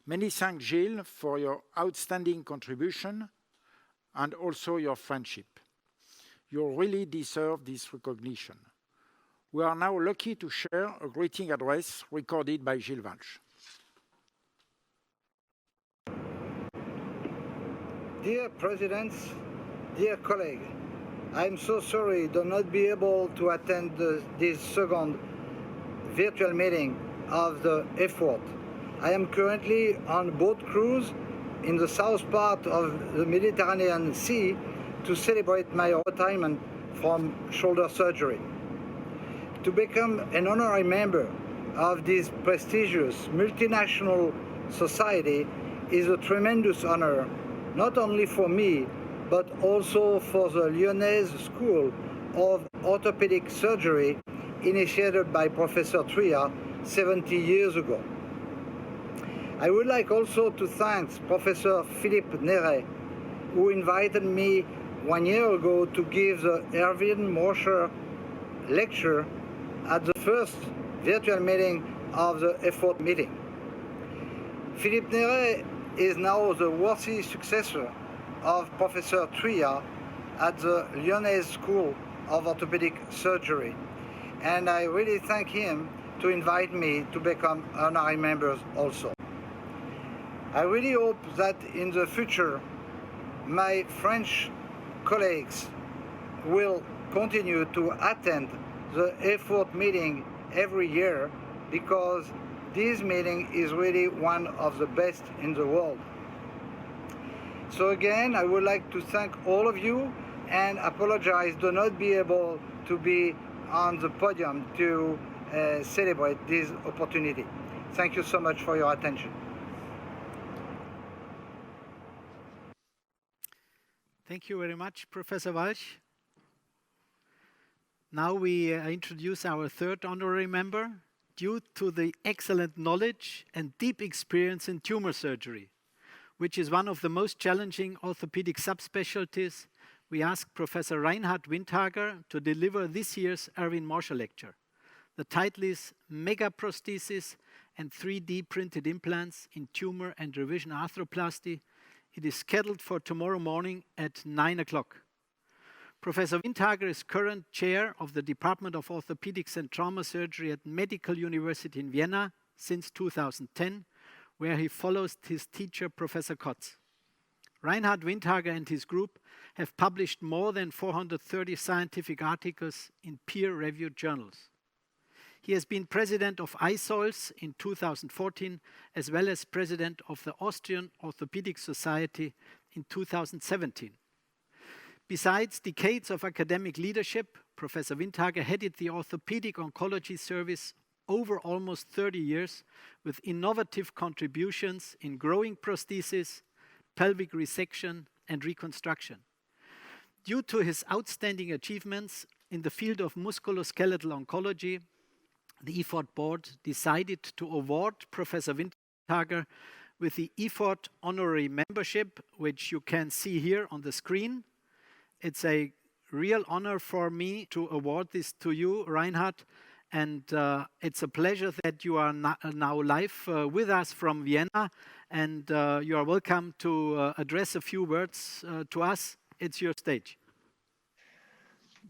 Many thank Gilles for your outstanding contribution and also your friendship. You really deserve this recognition. We are now lucky to share a greeting address recorded by Gilles Walsh. Dear Presidents, dear colleagues, I'm so sorry to not be able to attend this second virtual meeting of the EFORT. I am currently on a boat cruise in the south part of the Mediterranean Sea to celebrate my retirement from shoulder surgery. To become an honorary member of this prestigious multinational society is a tremendous honor, not only for me, but also for the Lyonnaise School of Orthopedic Surgery initiated by Professor Tria 70 years ago. I would like also to thank Professor Philippe Néret, who invited me 1 year ago to give the Erwin Morscher Lecture at the first virtual meeting of the EFORT meeting. Philippe Néret is now the worthy successor of Professor Tria at the Lyonnaise School of Orthopedic Surgery, and I really thank him to invite me to become honorary members also. I really hope that in the future my French colleagues will continue to attend the EFORT meeting every year, because this meeting is really one of the best in the world. So again, I would like to thank all of you and apologize to not be able to be on the podium to celebrate this opportunity. Thank you so much for your attention. Thank you very much, Professor Walsh. Now we introduce our third honorary member. Due to the excellent knowledge and deep experience in tumor surgery, which is one of the most challenging orthopedic subspecialties, we ask Professor Reinhard Windhager to deliver this year's Erwin Morscher Lecture. The title is Megaprosthesis and 3D printed implants in tumor and revision arthroplasty. It is scheduled for tomorrow morning at 9 o'clock. Professor Windhager is current chair of the Department of Orthopedics and Trauma Surgery at Medical University in Vienna since 2010, where he follows his teacher, Professor Kotz. Reinhard Windhager and his group have published more than 430 scientific articles in peer-reviewed journals. He has been president of ISOLS in 2014, as well as president of the Austrian Orthopedic Society in 2017. Besides decades of academic leadership, Professor Windhager headed the orthopedic oncology service over almost 30 years with innovative contributions in growing prosthesis, pelvic resection, and reconstruction. Due to his outstanding achievements in the field of musculoskeletal oncology, the EFORT board decided to award Professor Windhager with the EFORT Honorary Membership, which you can see here on the screen. It's a real honor for me to award this to you, Reinhard, and it's a pleasure that you are now live with us from Vienna, and you are welcome to address a few words to us. It's your stage.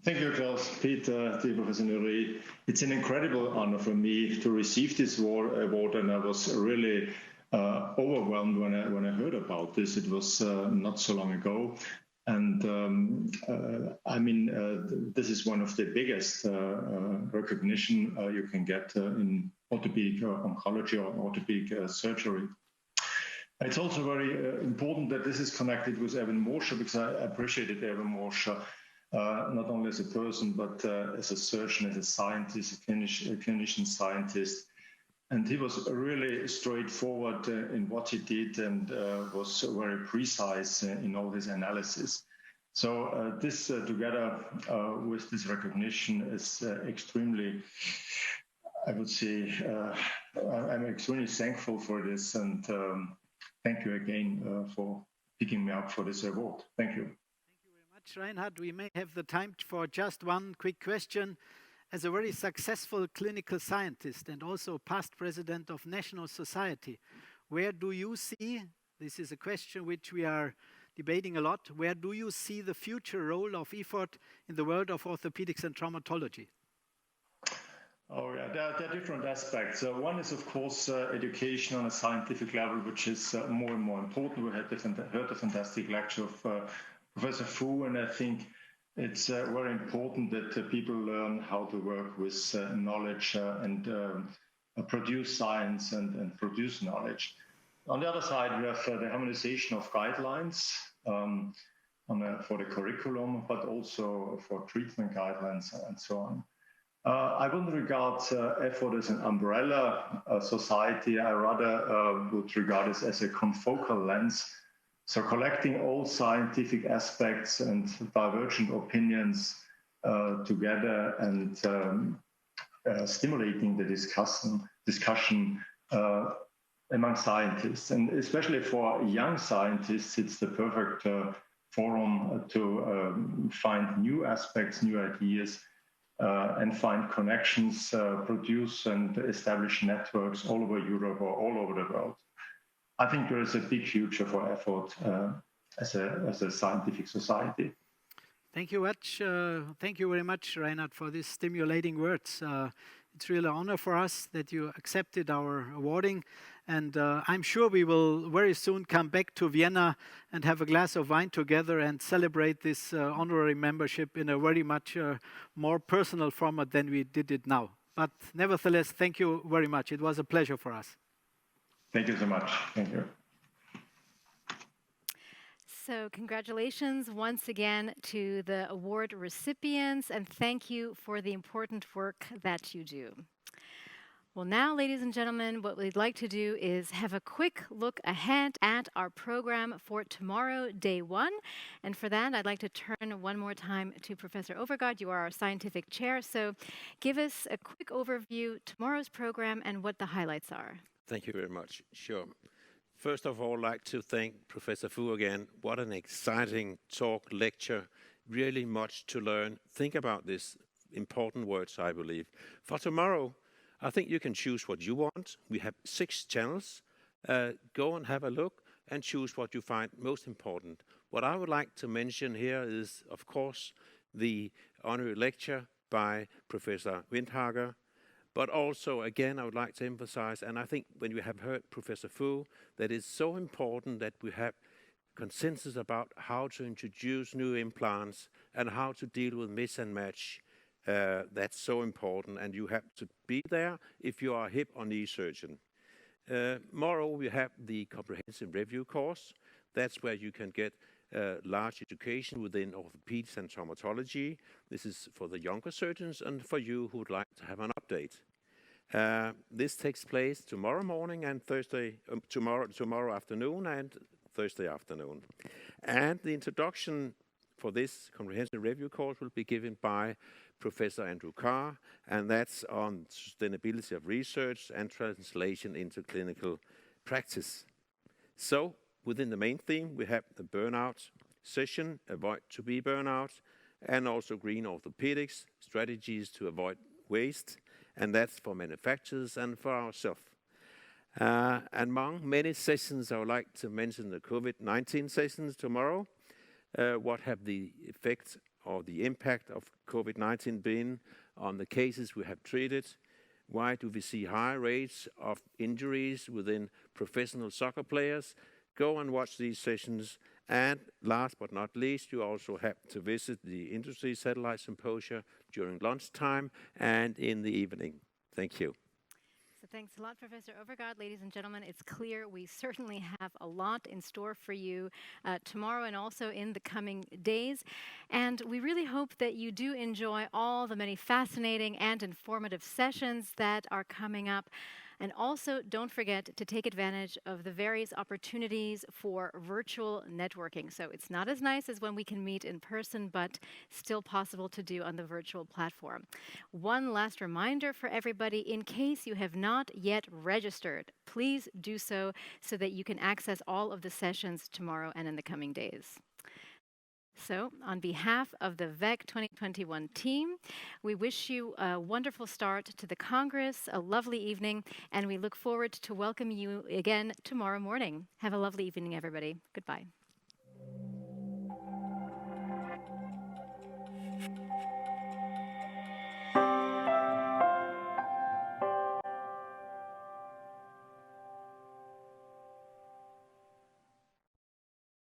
Thank you, Klaus. Peter, dear Professor Honorary. It's an incredible honor for me to receive this award, and I was really overwhelmed when I heard about this. It was not so long ago. And this is one of the biggest recognition you can get in orthopedic oncology or orthopedic surgery. It's also very important that this is connected with Evan Morsha, because I appreciated Evan Morsha, not only as a person, but as a surgeon, as a scientist, a clinician scientist. And he was really straightforward in what he did, and was very precise in all his analysis. So this together with this recognition is extremely, I would say, I'm extremely thankful for this, and thank you again for picking me up for this award. Thank you. Thank you very much, Reinhard. We may have the time for just one quick question. As a very successful clinical scientist and also past president of National Society, where do you see, this is a question which we are debating a lot, where do you see the future role of EFORT in the world of orthopedics and traumatology? Oh yeah, there are different aspects. One is, of course, education on a scientific level, which is more and more important. We heard a fantastic lecture of Professor Fu, and I think it's very important that people learn how to work with knowledge and produce science and produce knowledge. On the other side, we have the harmonization of guidelines for the curriculum, but also for treatment guidelines and so on. I wouldn't regard EFORT as an umbrella society. I rather would regard it as a confocal lens. So collecting all scientific aspects and divergent opinions together and stimulating the discussion among scientists. And especially for young scientists, it's the perfect forum to find new aspects, new ideas, and find connections, produce and establish networks all over Europe or all over the world. I think there is a big future for EFORT as a scientific society. Thank you much. Thank you very much, Reinhard, for these stimulating words. It's really an honor for us that you accepted our awarding, and I'm sure we will very soon come back to Vienna and have a glass of wine together and celebrate this honorary membership in a very much more personal format than we did it now. But nevertheless, thank you very much. It was a pleasure for us. Thank you so much. Thank you. So congratulations once again to the award recipients, and thank you for the important work that you do. Well, now, ladies and gentlemen, what we'd like to do is have a quick look ahead at our program for tomorrow, day one. And for that, I'd like to turn one more time to Professor Overgaard. You are our scientific chair, so give us a quick overview of tomorrow's program and what the highlights are. Thank you very much. Sure. First of all, I'd like to thank Professor Fu again. What an exciting talk, lecture, really much to learn. Think about these important words, I believe. For tomorrow, I think you can choose what you want. We have 6 channels. Go and have a look and choose what you find most important. What I would like to mention here is, of course, the honorary lecture by Professor Windhager. But also, again, I would like to emphasize, and I think when you have heard Professor Fu, that it's so important that we have consensus about how to introduce new implants and how to deal with mix and match. That's so important, and you have to be there if you are a hip or knee surgeon. Moreover, we have the comprehensive review course. That's where you can get large education within orthopedics and traumatology. This is for the younger surgeons and for you who would like to have an update. This takes place tomorrow morning and tomorrow afternoon and Thursday afternoon. And the introduction for this comprehensive review course will be given by Professor Andrew Carr, and that's on sustainability of research and translation into clinical practice. So, within the main theme, we have the burnout session, avoid to be burnout, and also green orthopedics, strategies to avoid waste, and that's for manufacturers and for ourselves. Among many sessions, I would like to mention the COVID-19 sessions tomorrow. What have the effects or the impact of COVID-19 been on the cases we have treated? Why do we see high rates of injuries within professional soccer players? Go and watch these sessions. And last but not least, you also have to visit the Industry Satellite Symposia during lunchtime and in the evening. Thank you. So thanks a lot, Professor Overgaard. Ladies and gentlemen, it's clear we certainly have a lot in store for you tomorrow and also in the coming days. And we really hope that you do enjoy all the many fascinating and informative sessions that are coming up. And also, don't forget to take advantage of the various opportunities for virtual networking. So it's not as nice as when we can meet in person, but still possible to do on the virtual platform. One last reminder for everybody, in case you have not yet registered, please do so that you can access all of the sessions tomorrow and in the coming days. So, on behalf of the VEC 2021 team, we wish you a wonderful start to the Congress, a lovely evening, and we look forward to welcoming you again tomorrow morning. Have a lovely evening, everybody. Goodbye.